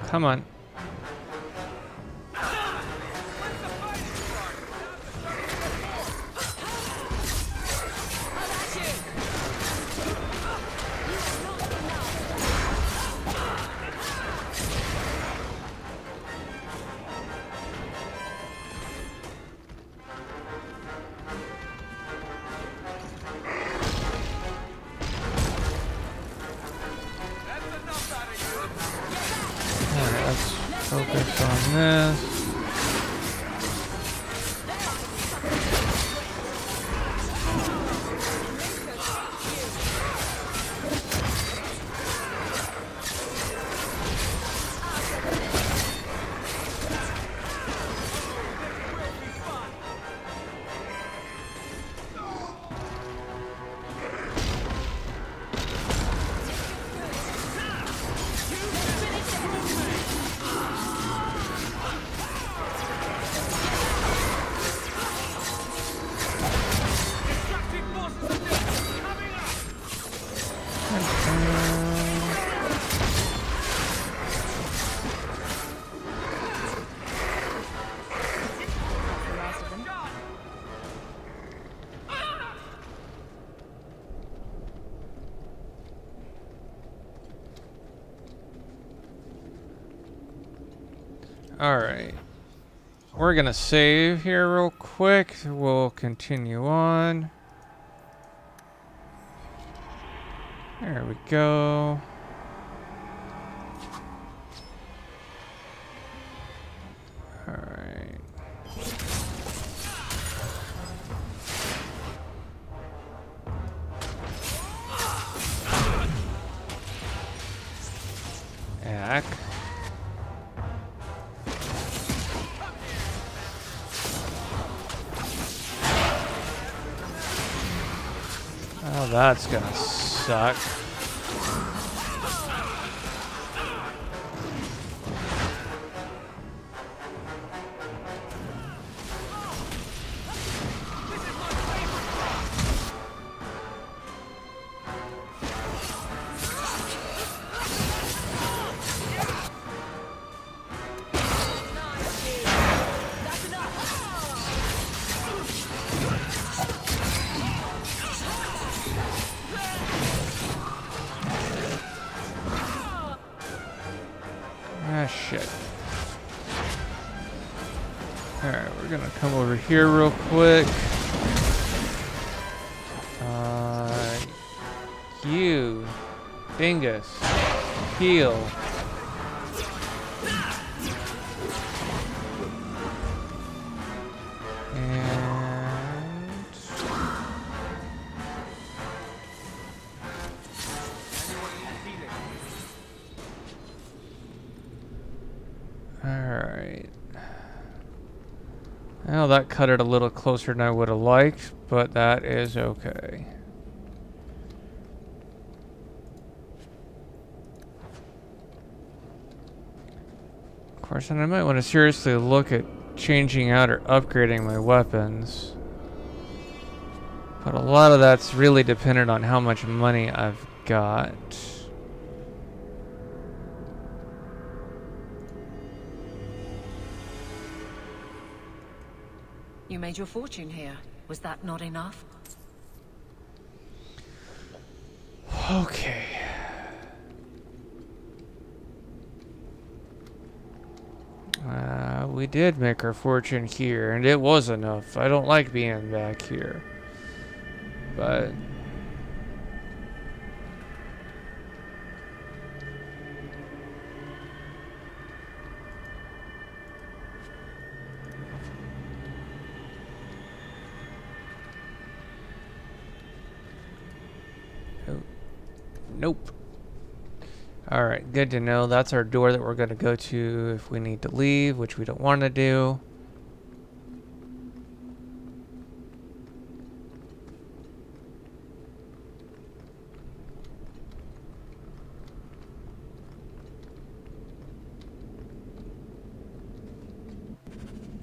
Come on. Focus on this. Alright. We're gonna save here real quick. We'll continue on. There we go. Alright. Ack. Oh, that's gonna suck. Ah, shit. Alright, we're gonna come over here real quick. You, Dingus, heal. Alright. Well, that cut it a little closer than I would have liked, but that is okay. Of course, and I might want to seriously look at changing out or upgrading my weapons. But a lot of that's really dependent on how much money I've got. You made your fortune here. Was that not enough? Okay. We did make our fortune here, and it was enough. I don't like being back here. But... Nope. Alright, good to know. That's our door that we're going to go to if we need to leave, which we don't want to do.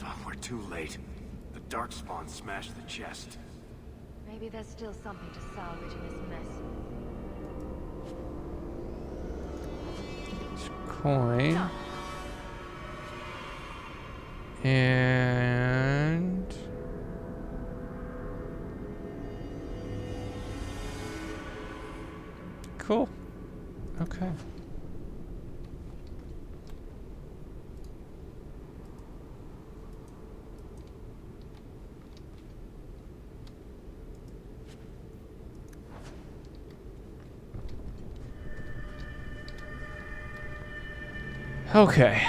Oh, we're too late. The Darkspawn smashed the chest. Maybe there's still something to salvage in this mess. Coin. And... Cool. Okay. Okay.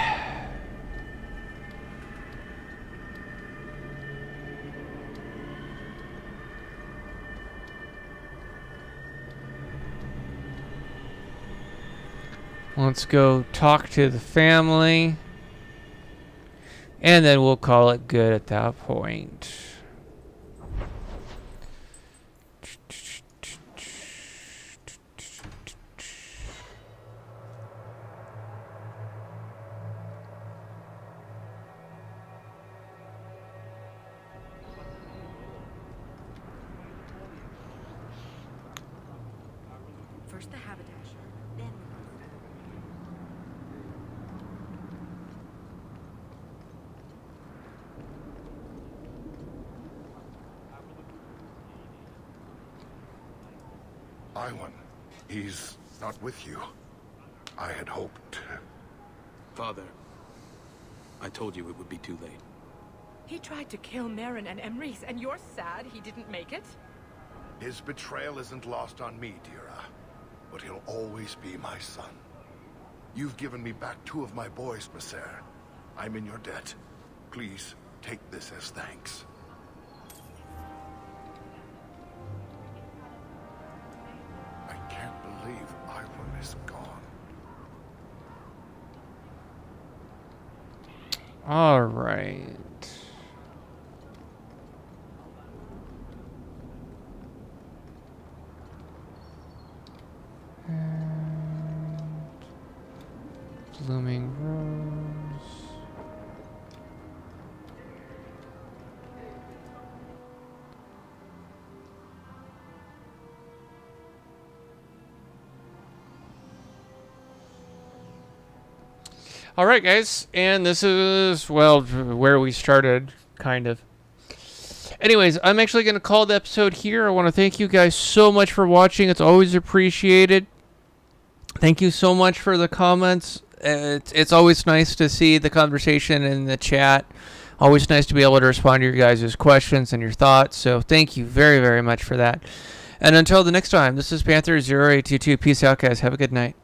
Let's go talk to the family. And then we'll call it good at that point. First the haberdasher, then Iwan, he's not with you. I had hoped. Father, I told you it would be too late. He tried to kill Merrin and Emrys, and you're sad he didn't make it? His betrayal isn't lost on me, Dira. But he'll always be my son. You've given me back 2 of my boys, Maser. I'm in your debt. Please, take this as thanks. I can't believe Iwan is gone. All right. And Blooming Rose. All right, guys, and this is, well, where we started, kind of. Anyways, I'm actually going to call the episode here. I want to thank you guys so much for watching. It's always appreciated. Thank you so much for the comments. It's always nice to see the conversation in the chat. Always nice to be able to respond to your guys' questions and your thoughts. So thank you very, very much for that. And until the next time, this is Panther 0822. Peace out, guys. Have a good night.